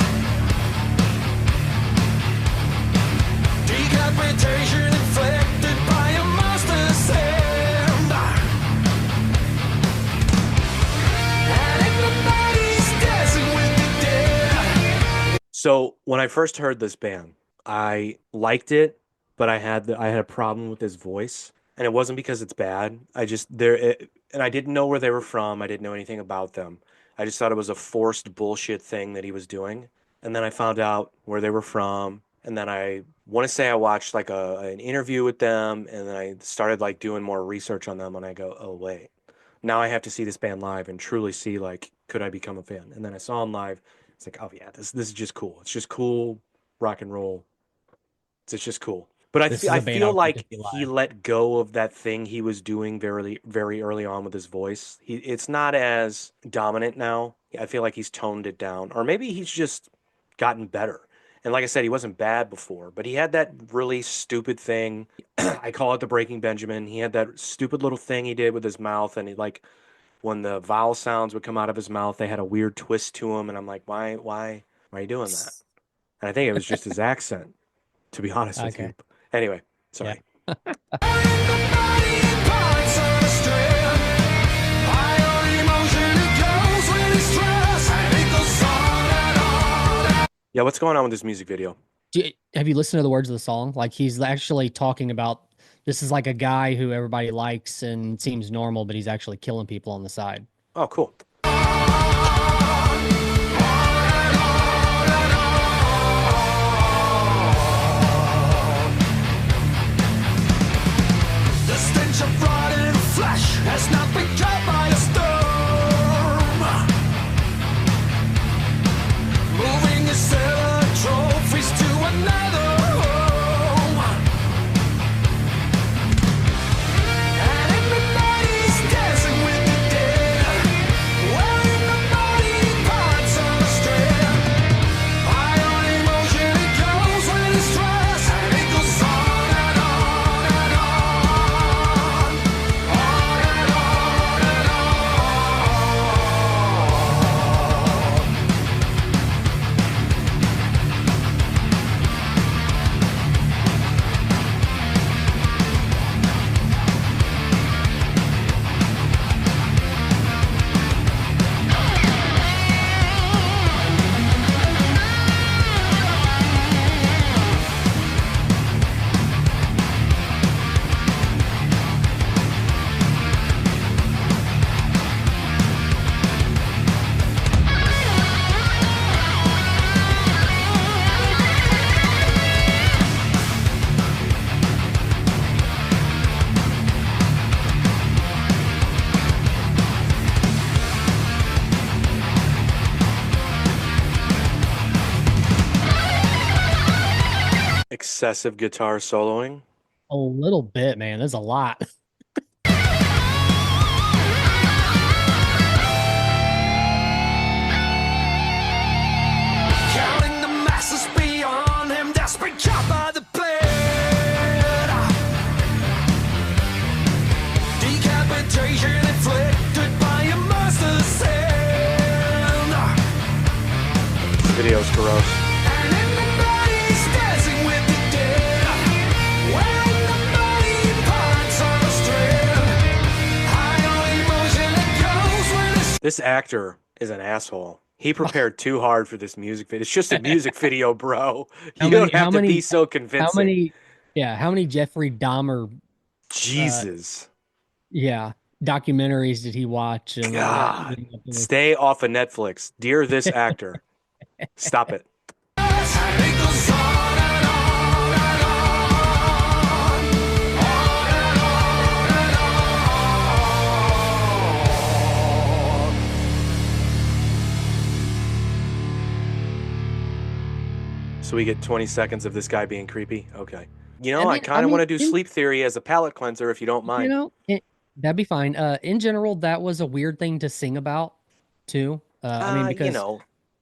Decapitation inflicted by a monster's hand. And the body's dancing with the dead. So when I first heard this band, I liked it, but I had a problem with his voice, and it wasn't because it's bad. And I didn't know where they were from. I didn't know anything about them. I just thought it was a forced bullshit thing that he was doing. And then I found out where they were from, and then I want to say I watched like an interview with them, and then I started like doing more research on them, and I go, oh wait, now I have to see this band live and truly see like could I become a fan? And then I saw them live. It's like, oh yeah, this is just cool. It's just cool rock and roll. It's just cool. But This is I a band I feel would like to like see he live. let go of that thing he was doing very early on with his voice. It's not as dominant now. I feel like he's toned it down, or maybe he's just gotten better. And like I said, he wasn't bad before, but he had that really stupid thing. I call it the breaking Benjamin. He had that stupid little thing he did with his mouth, and he like when the vowel sounds would come out of his mouth, they had a weird twist to him, and I'm like, why are you doing that? And I think it was just his accent, to be honest with you. Anyway, sorry. Yeah, what's going on with this music video? Have you listened to the words of the song? Like he's actually talking about this is like a guy who everybody likes and seems normal, but he's actually killing people on the side. Oh, cool. The stench of rotting flesh has not been cut by a storm. Moving his cellar trophies to another home. And everybody's dancing with the dead, wearing the body parts on a strand. High on emotion it goes when it's stressed, and it goes on and on and on. On and on and on. Excessive guitar soloing. A little bit, man. There's a lot. Counting the masses beyond him that's been caught by the blade. Decapitation inflicted by a master's hand. This video's gross. And everybody's dancing with the dead, wearing the body parts on a strand. High on emotion it goes when it's This actor is an asshole. He prepared too hard for this music video. It's just a music video, bro. You don't have to be so convincing. How many Jeffrey Dahmer Jesus. documentaries did he watch? And God. Stay off of Netflix. Dear this actor. Stop it. and it goes on and on and on. On and on and on. So we get 20 seconds of this guy being creepy? Okay. You know, I kind of want to do Sleep Theory as a palate cleanser if you don't mind. You know, that'd be fine. In general, that was a weird thing to sing about, too. I mean, because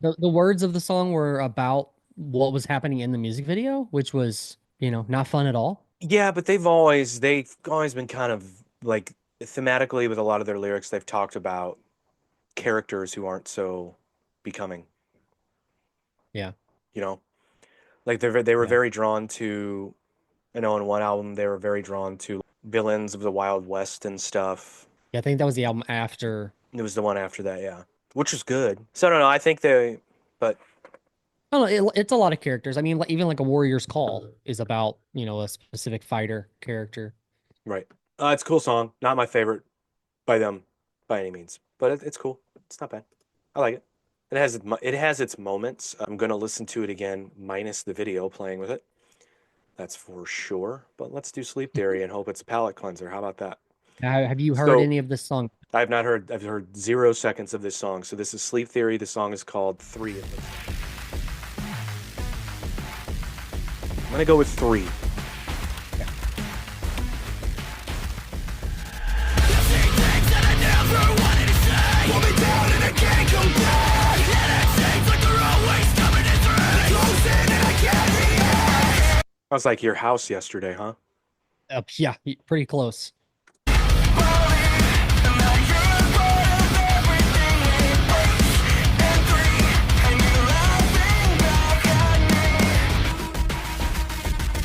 the words of the song were about what was happening in the music video, which was, not fun at all. Yeah, but they've always been kind of like thematically with a lot of their lyrics. They've talked about characters who aren't so becoming. Yeah. Like they were very drawn to, in one album they were very drawn to villains of the Wild West and stuff. Yeah, I think that was the album after. It was the one after that, yeah, which was good. So I don't know. I think but I don't know, it's a lot of characters. I mean, even like a Warrior's Call is about, a specific fighter character. Right. It's a cool song. Not my favorite by them by any means, but it's cool. It's not bad. I like it. It has its moments. I'm gonna listen to it again, minus the video playing with it. That's for sure. But let's do Sleep Theory and hope it's a palate cleanser. How about that? Have you heard any of this song? I have not heard. I've heard 0 seconds of this song. So this is Sleep Theory. The song is called 3. I'm gonna go with 3. Pull me down and I can't come back. And it seems like they're always coming in through. I was like your house yesterday, huh? Yeah, pretty close.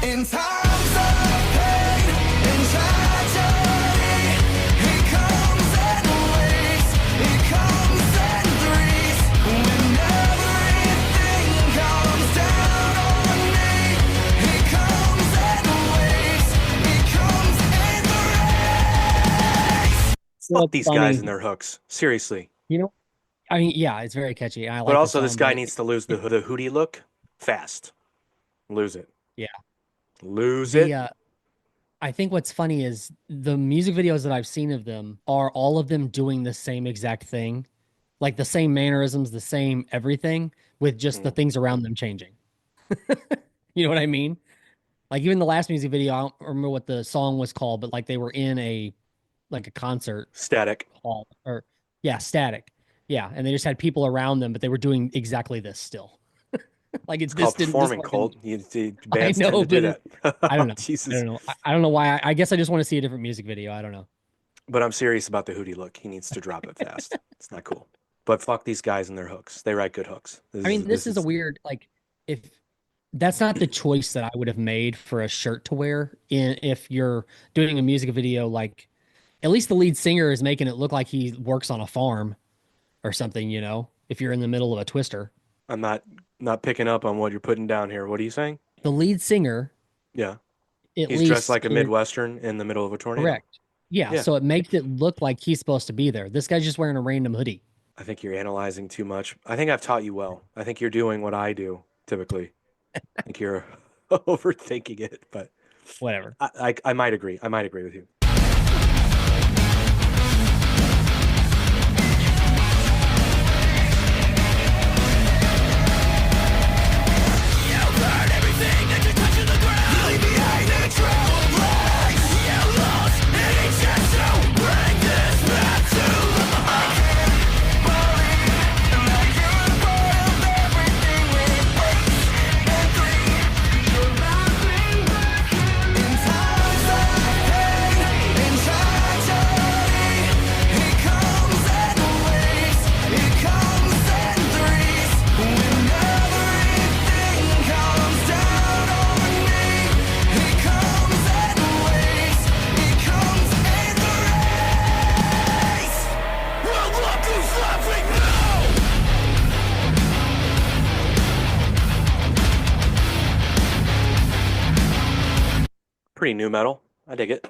In times of pain and tragedy, he comes in waves, he comes in threes. When everything comes down on me, he comes in waves, he comes in threes. Fuck these guys Funny. and their hooks. Seriously. You know, I mean, yeah, it's very catchy. I But like the also, this song, guy but needs to lose the hootie look fast. Lose it. yeah, Lose the it. I think what's funny is the music videos that I've seen of them are all of them doing the same exact thing, like the same mannerisms, the same everything, with just the Mm. things around them changing. You know what I mean? Like even the last music video, I don't remember what the song was called, but like they were in a concert Static. hall or yeah, static. Yeah, and they just had people around them, but they were doing exactly this still. Like It's this called didn't this performing, wasn't Colt. I Bands tend know, to do but that. I don't know. I Jesus. don't know. I don't know why. I guess I just want to see a different music video. I don't know. But I'm serious about the hootie look. He needs to drop it fast. It's not cool. But fuck these guys and their hooks. They write good hooks. This I is mean, this this is a is weird like if that's not the choice that I would have made for a shirt to wear in if you're doing a music video like at least the lead singer is making it look like he works on a farm or something, you know, if you're in the middle of a twister. I'm not picking up on what you're putting down here. What are you saying? The lead singer, Yeah. at He's dressed least like a is Midwestern in the middle of a tornado. correct. Yeah, Yeah. so it makes it look like he's supposed to be there. This guy's just wearing a random hoodie. I think you're analyzing too much. I think I've taught you well. I think you're doing what I do typically. I think you're overthinking it, but Whatever. I might agree. I might agree with you. Pretty new metal. I dig it.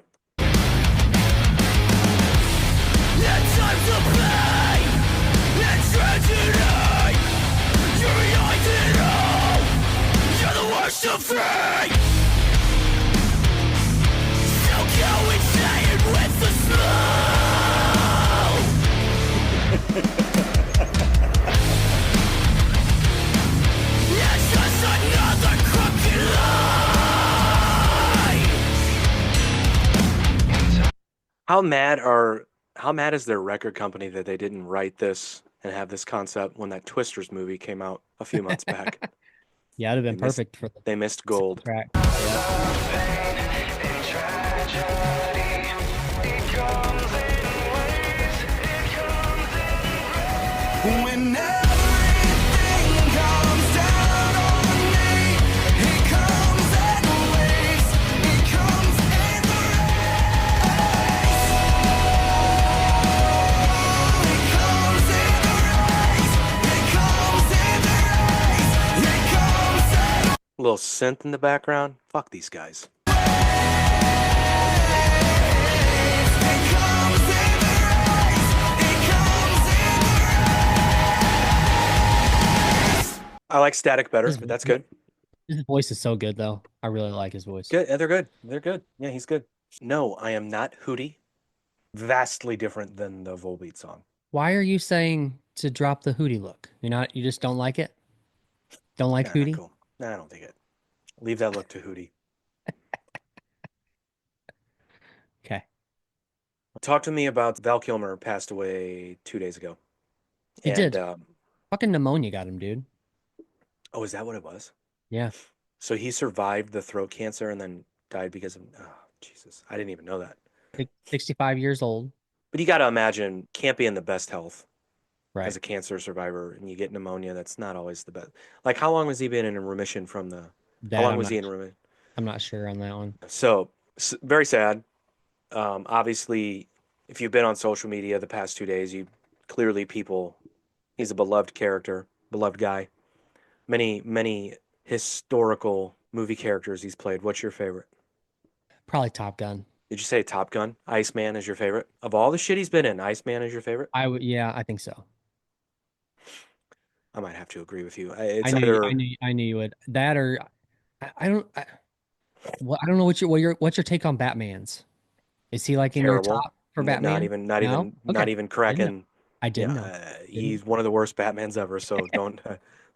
How mad is their record company that they didn't write this and have this concept when that Twisters movie came out a few months back? Yeah, it'd have They been missed perfect for the they missed gold. track. When everything comes down on me, he comes in waves, he comes in threes. He comes in threes, he comes in threes, he comes in A little synth in the background. Fuck these guys. I like Static better, but that's good. His voice is so good though. I really like his voice. Good. Yeah, they're good. They're good. Yeah, he's good. No, I am not Hootie. Vastly different than the Volbeat song. Why are you saying to drop the hootie look? You just don't like it? Don't like Nah, not hootie? cool. Nah, I don't think it. Leave that look to Hootie. Okay. Talk to me about Val Kilmer passed away 2 days ago. He And did. Fucking pneumonia got him, dude. oh, is that what it was? Yeah. So he survived the throat cancer and then died because of, oh, Jesus. I didn't even know that. 65 years old. But you got to imagine, can't be in the best health as Right. a cancer survivor, and you get pneumonia. That's not always the best. Like, how long has he been in remission from the, how That long was he in remission? I'm not sure on that one. So, very sad. Obviously, if you've been on social media the past 2 days, you clearly people, he's a beloved character, beloved guy. Many historical movie characters he's played. What's your favorite? Probably Top Gun. Did you say Top Gun? Iceman is your favorite? Of all the shit he's been in, Iceman is your favorite? Yeah, I think so. I might have to agree with you. I It's knew either I knew you would. That or I don't I don't know what's your take on Batman's? Is he like in your terrible, top for Batman? No? not Okay. even Didn't know. cracking. I Yeah, didn't know. he's one of the worst Batmans ever. So don't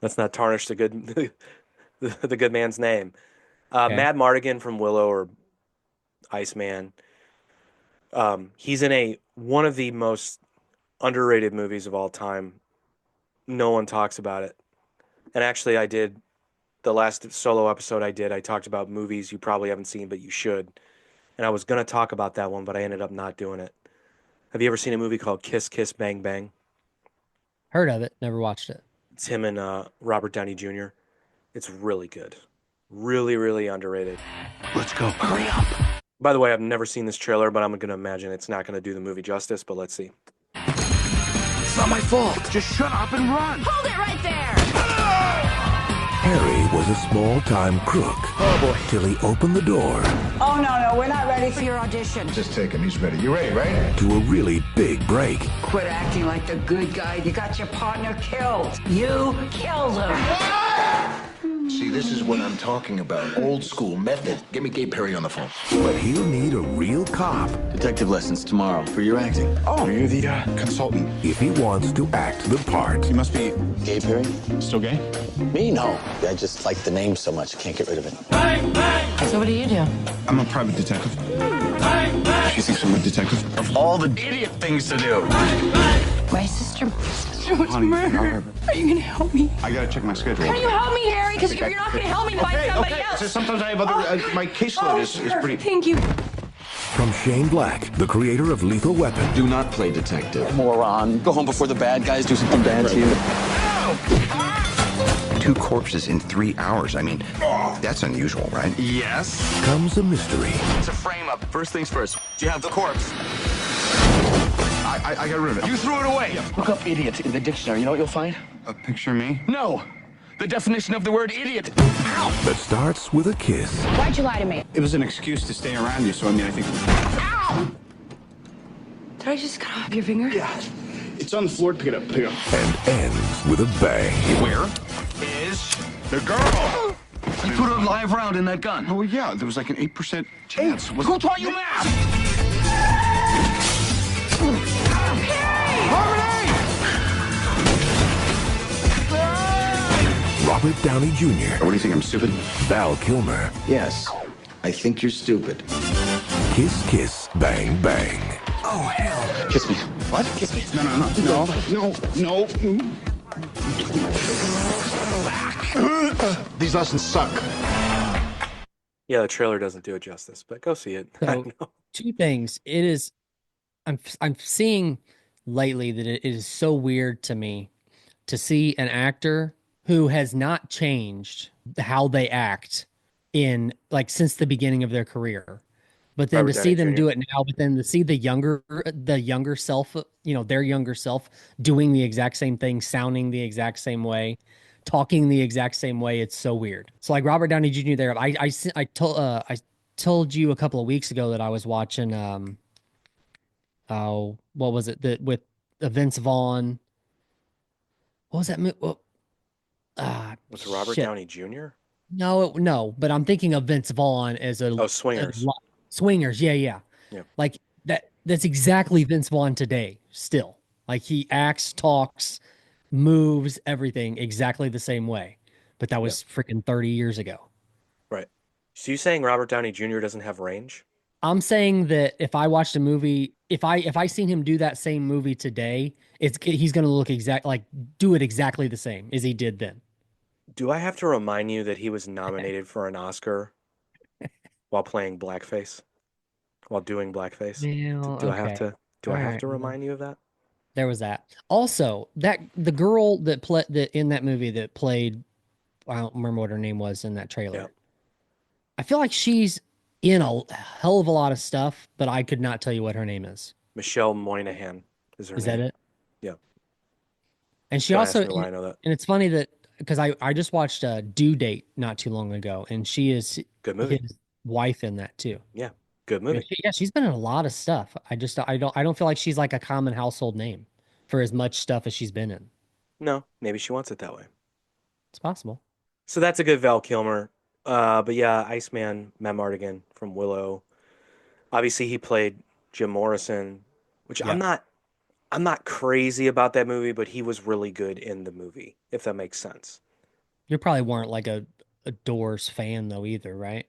let's not tarnish the good the good man's name. Okay. Mad Mardigan from Willow or Iceman. He's in one of the most underrated movies of all time. No one talks about it. And actually, I did the last solo episode I did. I talked about movies you probably haven't seen, but you should. And I was gonna talk about that one, but I ended up not doing it. Have you ever seen a movie called Kiss Kiss Bang Bang? Heard of it, never watched it. It's him and Robert Downey Jr. It's really good. Really, really underrated. Let's go. Hurry up. By the way, I've never seen this trailer, but I'm going to imagine it's not going to do the movie justice, but let's see. It's not my fault. Just shut up and run. Hold it right there! Harry was a small-time crook. Oh, boy. Till he opened the door Oh, no, we're not ready for your audition. Just take him. He's ready. You ready, right? to a really big break. Quit acting like the good guy. You got your partner killed. You killed him. See, this is what I'm talking about. Old school method. Get me Gabe Perry on the phone. But he'll need a real cop Detective lessons tomorrow for your acting. Oh, you're the consultant. if he wants to act the part. You must be Gay Perry? still gay? Me? No. I just like the name so much, I can't get rid of it. So what do you do? I'm a private detective. She thinks I'm a detective. Of all the idiot things to do. My sister was murdered. Are you gonna help me? I gotta check my schedule. Can you help me, Harry? Because if you're not gonna help me, find somebody else. So sometimes I have other. My caseload is pretty. Thank you. From Shane Black, the creator of Lethal Weapon, Do not play detective. Moron. Go home before the bad guys do something bad to you. 2 corpses in 3 hours. I mean, that's unusual, right? Yes. comes a mystery. It's a frame up. First things first. Do you have the corpse? I got rid of it. You threw it away. Look up idiot in the dictionary. You know what you'll find? A picture of me? No. The definition of the word idiot. That starts with a kiss Why'd you lie to me? It was an excuse to stay around you, so I mean, I think. Ow! Did I just cut off your finger? Yeah. It's on the floor. Pick it up. Pick it up. and ends with a bang. Where is the girl? You put a live round in that gun. Oh, yeah. There was like an 8% chance. Who taught you math? Robert Downey Jr., What do you think? I'm stupid? Val Kilmer, Yes. I think you're stupid. Kiss Kiss Bang Bang. Oh, hell. Kiss me. What? Kiss me. No. These lessons suck. Yeah, the trailer doesn't do it justice, but go see it. I So know. two things. I'm seeing lately that it is so weird to me to see an actor who has not changed how they act in like since the beginning of their career. But then Robert to see Downey them Jr. do it now, but then to see the younger self, their younger self doing the exact same thing, sounding the exact same way, talking the exact same way, it's so weird. So like Robert Downey Jr. there, I told you a couple of weeks ago that I was watching oh, what was it that with Vince Vaughn? What was that movie? Was it Robert shit. Downey Jr.? No, but I'm thinking of Vince Vaughn as Swingers. Swingers, yeah. Yeah. Like that's exactly Vince Vaughn today, still. Like he acts, talks, moves, everything exactly the same way. But that was freaking 30 years ago. Right. So you saying Robert Downey Jr. doesn't have range? I'm saying that if I watched a movie, if I seen him do that same movie today, he's gonna look do it exactly the same as he did then. Do I have to remind you that he was nominated for an Oscar while playing blackface, while doing blackface? Well, Do I have okay. to do All I have right. to Well, remind you of that? there was that. Also, that the girl that in that movie that played, I don't remember what her name was in that Yeah. trailer. I feel like she's in a hell of a lot of stuff, but I could not tell you what her name is. Michelle Moynihan is her Is that name. it? Yeah. And she Don't ask also, me why I know that. and it's funny that because I just watched Due Date not too long ago, and she is Good movie. his wife in that too. Yeah. Good Yeah, movie. yeah, she's been in a lot of stuff. I don't feel like she's like a common household name for as much stuff as she's been in. No, maybe she wants it that way. It's possible. So that's a good Val Kilmer. But yeah, Iceman, Matt Mardigan from Willow. Obviously, he played Jim Morrison, which Yeah, I'm not crazy about that movie, but he was really good in the movie, if that makes sense. you probably weren't like a Doors fan though either, right?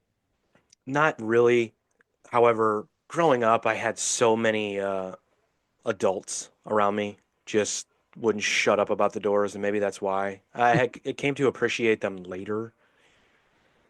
Not really. However, growing up, I had so many adults around me just wouldn't shut up about the Doors, and maybe that's why it came to appreciate them later.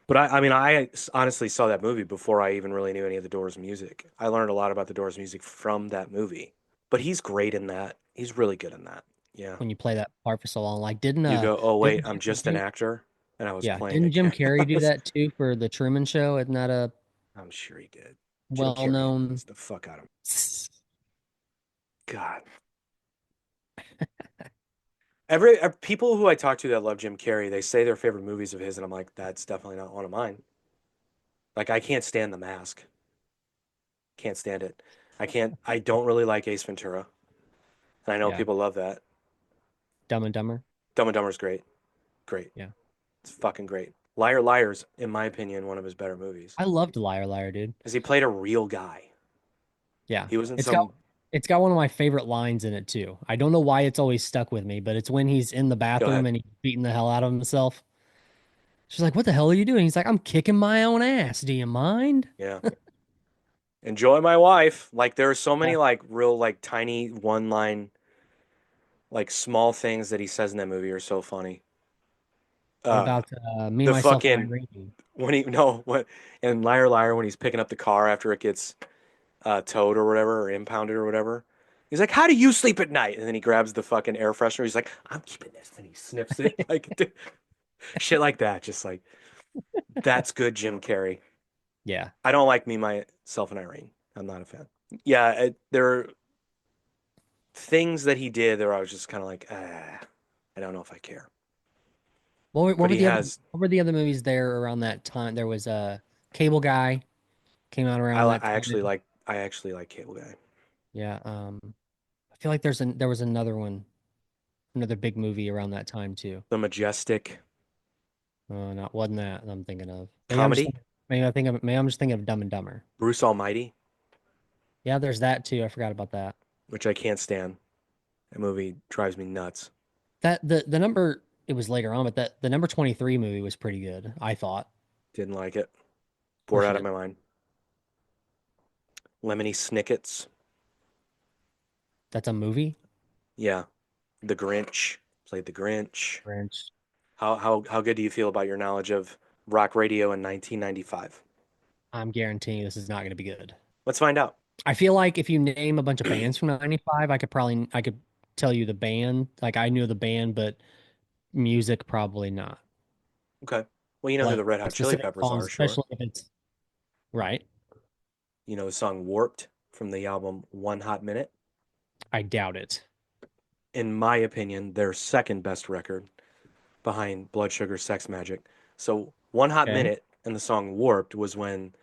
But I mean, I honestly saw that movie before I even really knew any of the Doors music. I learned a lot about the Doors music from that movie. But he's great in that. He's really good in that. Yeah. When you play that part for so long, like didn't You go, oh wait, didn't I'm just an actor, and I was yeah, playing a didn't Jim cat. Carrey do that too for the Truman Show? Isn't that a I'm sure he did. Jim Carrey well-known? is the fuck out of me. God. People who I talk to that love Jim Carrey, they say their favorite movies of his, and I'm like, that's definitely not one of mine. Like I can't stand The Mask. Can't stand it. I don't really like Ace Ventura. And I know Yeah, people love that. Dumb and Dumber. Dumb and Dumber's great. Great. Yeah, It's fucking great. Liar Liar's, in my opinion, one of his better movies. I loved Liar Liar, dude. Because he played a real guy. Yeah, He wasn't it's got some it's got one of my favorite lines in it too. I don't know why it's always stuck with me, but it's when he's in the go bathroom ahead. and he's beating the hell out of himself. She's like, "What the hell are you doing?" He's like, "I'm kicking my own ass. Do you mind?" Yeah. Enjoy my wife. Like there are so Yeah. many like real like tiny one line like small things that he says in that movie are so funny. What Uh about me, the myself, and fucking Irene? when he no what and Liar Liar when he's picking up the car after it gets towed or whatever or impounded or whatever. He's like, "How do you sleep at night?" And then he grabs the fucking air freshener. He's like, "I'm keeping this," and he sniffs it like dude, shit like that. Just like that's good, Jim Carrey. Yeah. I don't like me, myself, and Irene. I'm not a fan. Yeah, there are things that he did that I was just kind of like, I don't know if I care. What But were he the other has. what were the other movies there around that time? There was a Cable Guy came out around that time. I actually like Cable Guy. Yeah. I feel like there was another one, another big movie around that time too. The Majestic Not wasn't that I'm thinking of. comedy, Maybe I'm just thinking of Dumb and Dumber. Bruce Almighty, Yeah, there's that too. I forgot about that. which I can't stand. That movie drives me nuts. That the number it was later on, but that the number 23 movie was pretty good, I thought. Didn't like it. Of Bored course you out of did. my mind. Lemony Snicket's. That's a movie? Yeah. The Grinch. Played the Grinch. French. How good do you feel about your knowledge of rock radio in 1995? I'm guaranteeing this is not going to be good. Let's find out. I feel like if you name a bunch of bands from 95, I could tell you the band. Like I knew the band, but music probably not. Okay. Well, you know who Like the Red Hot Chili specific Peppers songs, are, sure. especially if it's right. You know the song Warped from the album One Hot Minute? I doubt it. In my opinion, their second best record behind Blood Sugar Sex Magic. So, One Hot Okay. Minute and the song Warped was when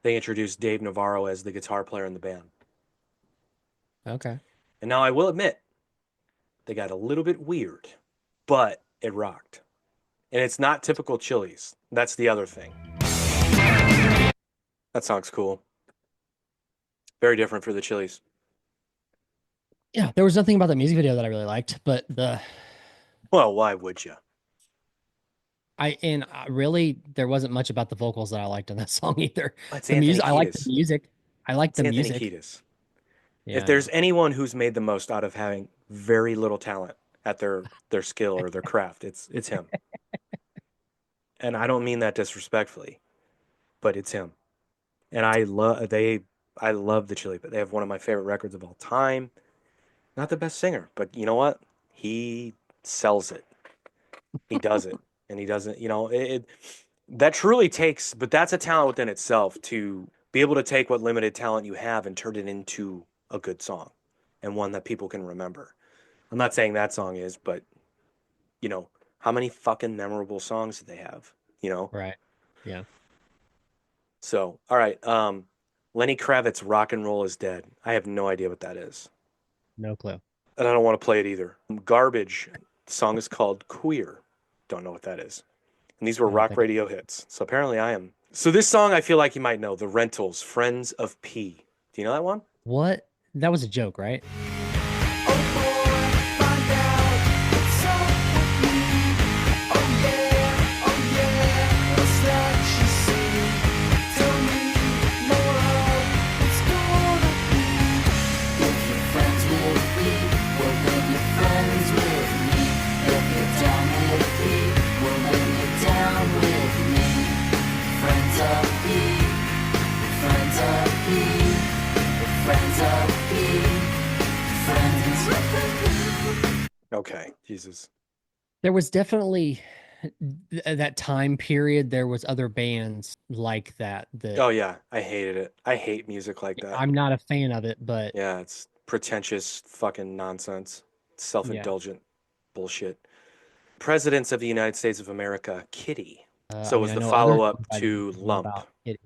they introduced Dave Navarro as the guitar player in the band. Okay. And now I will admit, they got a little bit weird, but it rocked. And it's not typical Chili's. That's the other thing. That song's cool. Very different for the Chili's. Yeah, there was nothing about that music video that I really liked, but Well, why would you? really there wasn't much about the vocals that I liked in that song either. It's The Anthony music, I liked the Kiedis. music. I liked It's the Anthony music. Kiedis. Yeah, If I there's know. anyone who's made the most out of having very little talent at their skill or their craft, it's him. And I don't mean that disrespectfully, but it's him. And I love the Chili Peppers. They have one of my favorite records of all time. Not the best singer, but you know what? He sells it. He does it. And he doesn't, that truly takes, but that's a talent within itself to be able to take what limited talent you have and turn it into a good song and one that people can remember. I'm not saying that song is, but you know, how many fucking memorable songs do they have? You know? Right. Yeah. So, all right. Lenny Kravitz, Rock and Roll is Dead. I have no idea what that is. No clue. And I don't want to play it either. Garbage. The song is called Queer. Don't know what that is. And these were I don't rock think. radio hits. So apparently I am. So this song I feel like you might know. The Rentals, Friends of P. Do you know that one? What? That was a joke, right? Okay. Jesus. There was definitely that time period. There was other bands like that. Oh yeah. I hated it. I hate music like that. I'm not a fan of it, but Yeah, it's pretentious fucking nonsense. yeah. Self-indulgent bullshit. Presidents of the United States of America, Kitty. So I it mean, was I the know other follow-up songs I to know Lump. about Kitty.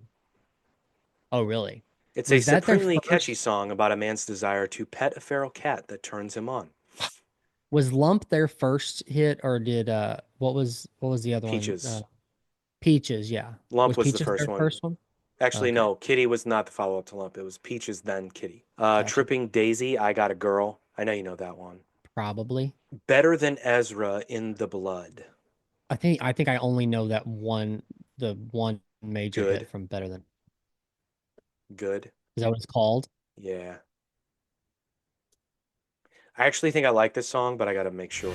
Oh, really? It's a Was that their supremely catchy first? song about a man's desire to pet a feral cat that turns him on. Was Lump their first hit, or did what was the other one? Peaches. Peaches, yeah. Lump Was was the Peaches first their one. first one? Actually, Okay, no, Kitty was not the follow-up to Lump. It was Peaches, then Kitty. gotcha. Tripping Daisy, I Got a Girl. I know you know that one. Probably. Better Than Ezra, In the Blood. I think I only know the one major hit Good. from Better Than. Good. Is that what it's called? Yeah. I actually think I like this song, but I gotta make sure.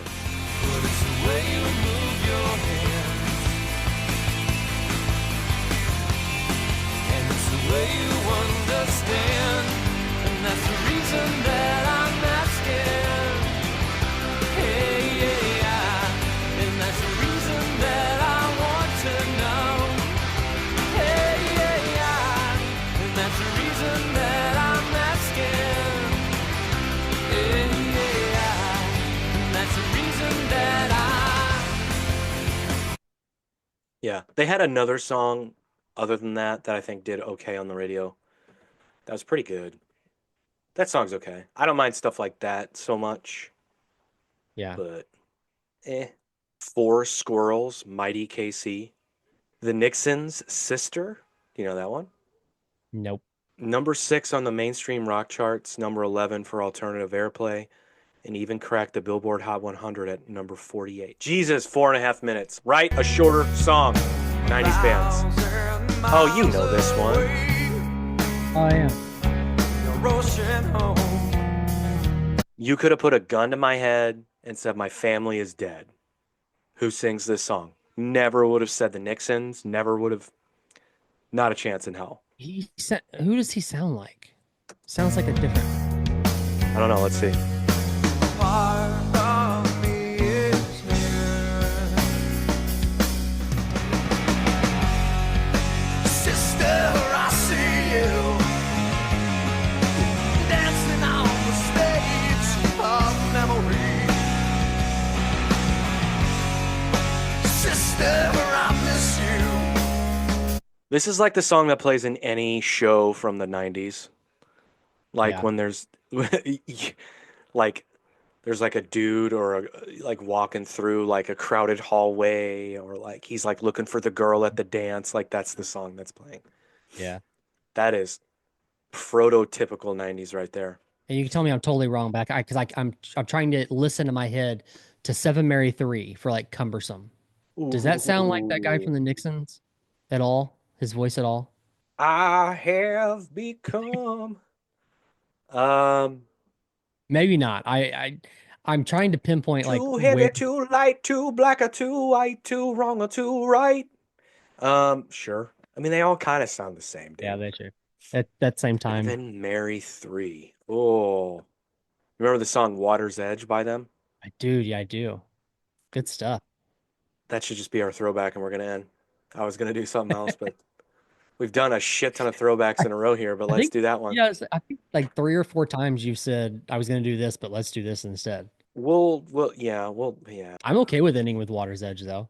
Yeah. They had another song other than that I think did okay on the radio. That was pretty good. That song's okay. I don't mind stuff like that so much, Yeah. but eh. Four Squirrels, Mighty KC. The Nixons, Sister. Do you know that one? Nope. Number 6 on the mainstream rock charts, number 11 for alternative airplay, and even cracked the Billboard Hot 100 at number 48. Jesus, 4.5 minutes. Write a shorter song. 90s bands. Oh, you know this one. Oh yeah. You could have put a gun to my head and said my family is dead. Who sings this song? Never would have said the Nixons. Never would have. Not a chance in hell. Who does he sound like? Sounds like a different. I don't know. Let's see. This is like the song that plays in any show from the 90s. Like Yeah. when there's like there's like a dude like walking through like a crowded hallway, or like he's like looking for the girl at the dance, like that's the song that's playing. Yeah. That is prototypical 90s right there. And you can tell me I'm totally wrong back. I'm trying to listen to my head to Seven Mary 3 for like cumbersome. Does that sound like that guy from the Nixons at all? His voice at all? I have become um Maybe not. I'm trying to pinpoint like Too where. heavy, too light, too black, or too white, too wrong, or too right. Sure. I mean, they all kind of sound the same, Yeah, dude. they should. At that same time. Seven Mary 3. Oh. Remember the song Water's Edge by them? Dude, yeah, I do. Good stuff. That should just be our throwback and we're gonna end. I was gonna do something else, but we've done a shit ton of throwbacks in a row here, but I let's think, do that one. yes, I think like 3 or 4 times you said I was going to do this, but let's do this instead. Yeah. I'm okay with ending with Water's Edge though.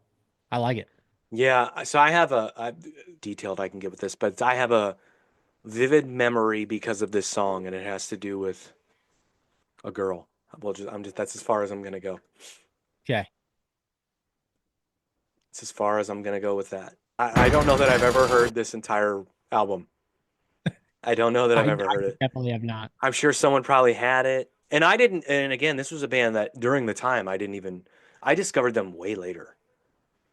I like it. Yeah, so I have detailed I can get with this, but I have a vivid memory because of this song, and it has to do with a girl. That's as far as I'm gonna go. Okay. It's as far as I'm gonna go with that. I don't know that I've ever heard this entire album. I don't know that I've ever heard it. Definitely have not. I'm sure someone probably had it. And I didn't, and again, this was a band that during the time I discovered them way later.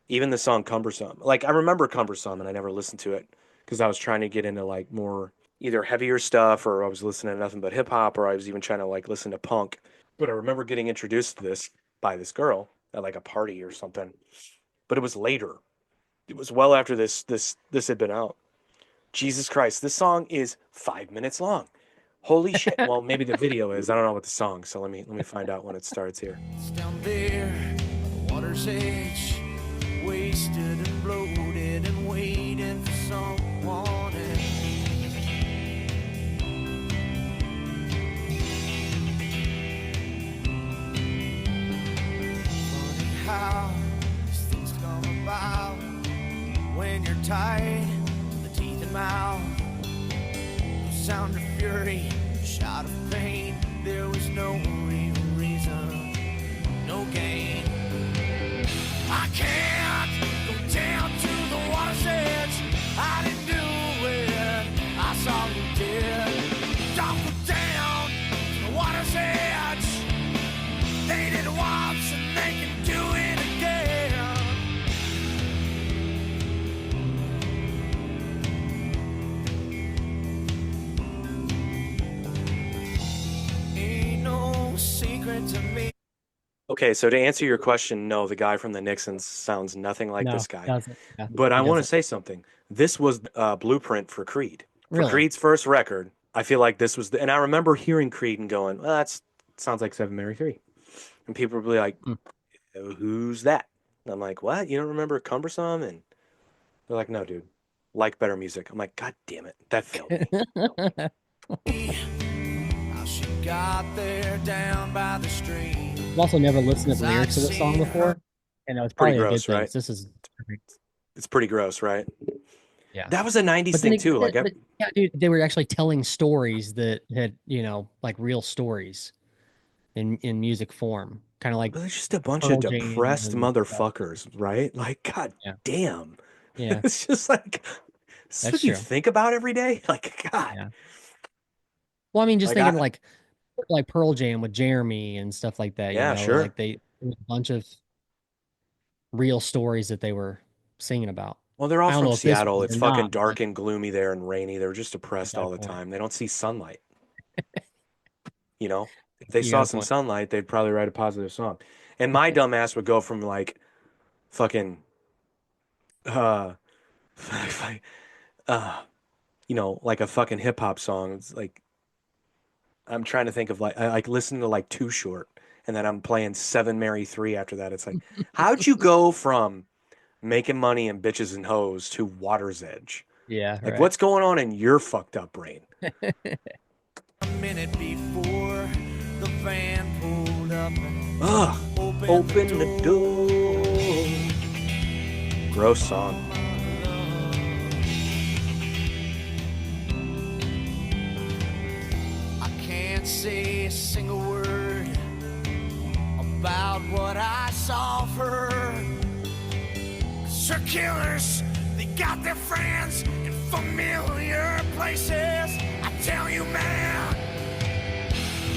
Even the song Cumbersome. Like, I remember Cumbersome and I never listened to it because I was trying to get into like more either heavier stuff or I was listening to nothing but hip hop or I was even trying to like listen to punk. But I remember getting introduced to this by this girl at like a party or something. But it was later. It was well after this had been out. Jesus Christ, this song is 5 minutes long. Holy shit. Well, maybe the video is. I don't know what the song, so let me find out when it starts here. It's down there, water's edge, wasted and bloated and waiting for someone else. Funny how these things come about when you're tied to the teeth and mouth. No sound of fury, shot of pain. There was no real reason, no gain. I can't go down to the water's edge. I didn't do it. I saw you did. Don't go down to the water's edge. They did it once and they can do it again. Ain't no secret to me. Okay, so to answer your question, no, the guy from the Nixons sounds nothing like No, this guy. doesn't. Yeah, But I he want to doesn't. say something. This was blueprint for Creed. For Really? Creed's first record, I feel like this was and I remember hearing Creed and going, well, that sounds like Seven Mary 3. And people would be like, who's that? And I'm like, what? You don't remember Cumbersome? And they're like, no, dude. Like better music. I'm like, God damn it. That failed me. How she got there down by the stream. I've also never listened to the lyrics of this song before, and it was Pretty probably a gross, good thing. right? This is perfect. It's pretty gross, right? Yeah. That was a 90s But thing then too. again, yeah, dude, they were actually telling stories that had, like real stories in music form, kind of like They're just a bunch Pearl of Jam depressed and motherfuckers, right? Like, God Yeah. damn. Yeah. It's just like, this is That's what you true. think about every day? Like, God. Yeah. Well, I mean, just Like, thinking like Pearl Jam with Jeremy and stuff like that, Yeah, sure. like there was a bunch of real stories that they were singing about. Well, they're I all don't from know if this Seattle. was It's or fucking not, dark but and gloomy there and rainy. They're just you depressed got a all the point. time. They don't see sunlight. You know, if they You saw got a some point. sunlight, they'd probably write a positive song. And my dumbass would go from like fucking, uh, like a fucking hip hop song. It's like, I'm trying to think of like, I like listening to like Too Short and then I'm playing Seven Mary 3 after that. It's like, how'd you go from making money and bitches and hoes to Water's Edge? Yeah, Like, right. what's going on in your fucked up brain? A minute before the van pulled up and Ugh. Open the door. Gross song. I can't say a single word about what I saw of her. 'Cause her killers, they got their friends in familiar places. I tell you, man,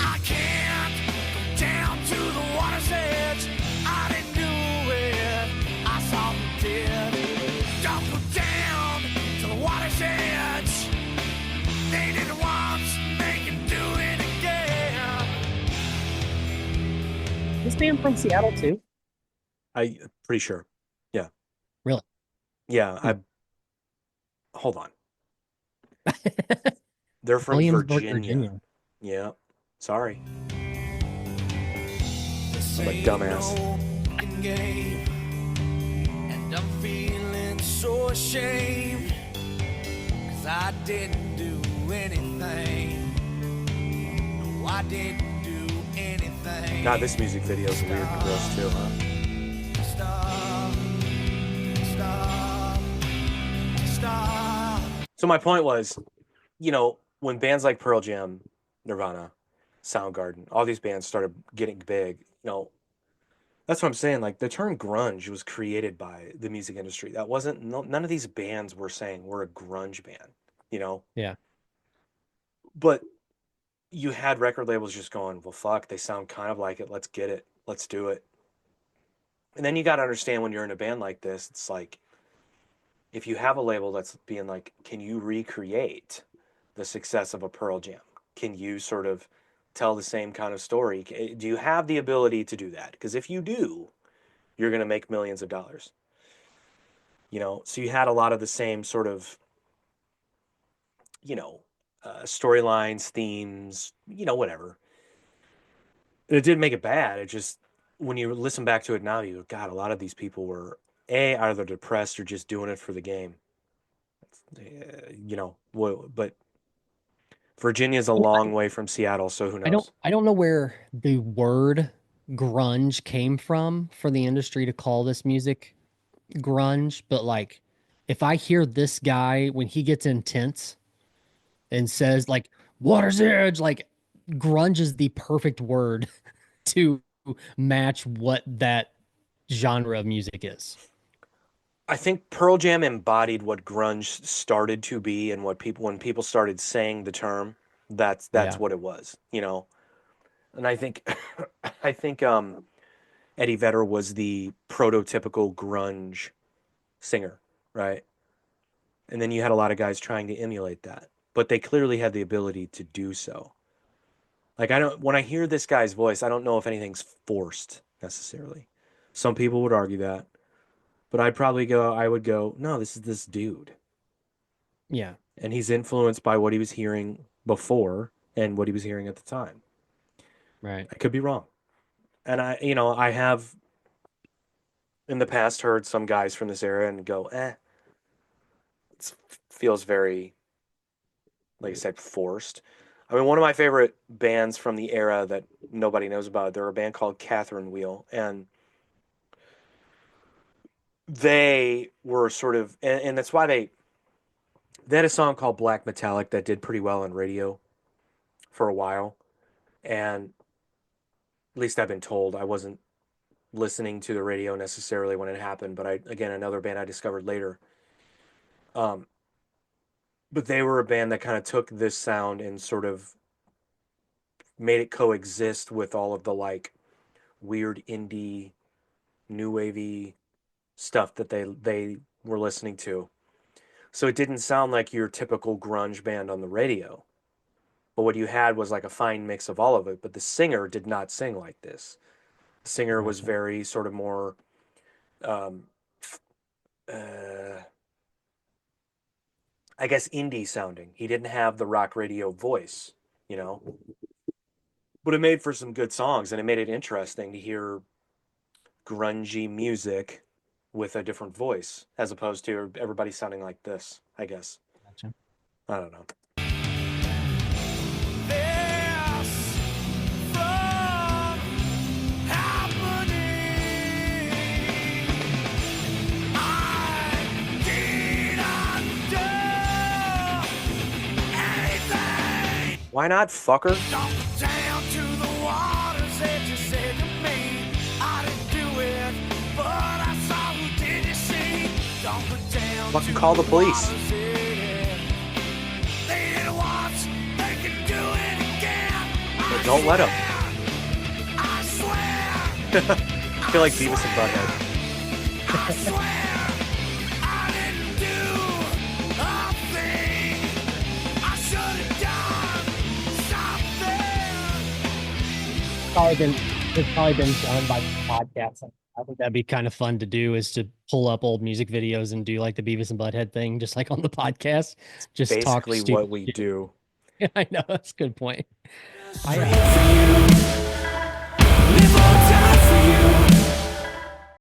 I can't go down to the water's edge. I didn't do it, I saw who did. Don't go down to the water's edge. They did it once, they can do it again. This band from Seattle too? I pretty sure. Yeah. Really? Yeah. I hold on. They're from Williamsburg, Virginia. Virginia. Yeah. Sorry. I'm a dumbass. Game, and I'm feeling so ashamed, 'cause I didn't do anything. No, I didn't do anything. God, this music video is weird and gross too, huh? Stop. So my point was, when bands like Pearl Jam, Nirvana, Soundgarden, all these bands started getting big, that's what I'm saying. Like the term grunge was created by the music industry. That wasn't, none of these bands were saying we're a grunge band, Yeah. But you had record labels just going, well, fuck, they sound kind of like it. Let's get it. Let's do it. And then you got to understand when you're in a band like this, it's like, if you have a label that's being like, can you recreate the success of a Pearl Jam? Can you sort of tell the same kind of story? Do you have the ability to do that? Because if you do, you're going to make millions of dollars. So you had a lot of the same sort of, storylines, themes, whatever. It didn't make it bad. It just, when you listen back to it now, you go, God, a lot of these people were either depressed or just doing it for the game. But Virginia's a long way from Seattle, so who knows? I don't know where the word grunge came from for the industry to call this music grunge, but like if I hear this guy when he gets intense and says like water's edge, like grunge is the perfect word to match what that genre of music is. I think Pearl Jam embodied what grunge started to be, and when people started saying the term, that's Yeah. what it was, And I think I think Eddie Vedder was the prototypical grunge singer, right? And then you had a lot of guys trying to emulate that, but they clearly had the ability to do so. Like when I hear this guy's voice, I don't know if anything's forced necessarily. Some people would argue that, but I would go, no, this is this dude. Yeah. And he's influenced by what he was hearing before and what he was hearing at the time. Right. I could be wrong. And I have in the past heard some guys from this era and go, it feels very, like I said, forced. I mean, one of my favorite bands from the era that nobody knows about, they're a band called Catherine Wheel, and they were sort of, and that's why they had a song called Black Metallic that did pretty well on radio for a while, and at least I've been told. I wasn't listening to the radio necessarily when it happened, but again, another band I discovered later. But they were a band that kind of took this sound and sort of made it coexist with all of the like weird indie, new wavy stuff that they were listening to. So it didn't sound like your typical grunge band on the radio. But what you had was like a fine mix of all of it. But the singer did not sing like this. The singer was very sort of more I guess indie sounding. He didn't have the rock radio voice, But it made for some good songs, and it made it interesting to hear grungy music with a different voice, as opposed to everybody sounding like this, I guess. Gotcha. I don't know. Why not, fucker? Down to the waters that you said to me. I didn't do it, but I saw who did you see. Don't go down. Fucking call the police. They did it once, they can do it again. But don't let them. I swear. I feel like Beavis and Butthead. I swear. I didn't do a thing. I should have done something. Sorry, then It's probably been done by podcasts. I think that'd be kind of fun to do is to pull up old music videos and do like the Beavis and Butthead thing, just like on the podcast. Just talk Basically stupid what we shit. do. I know, that's a good point. Live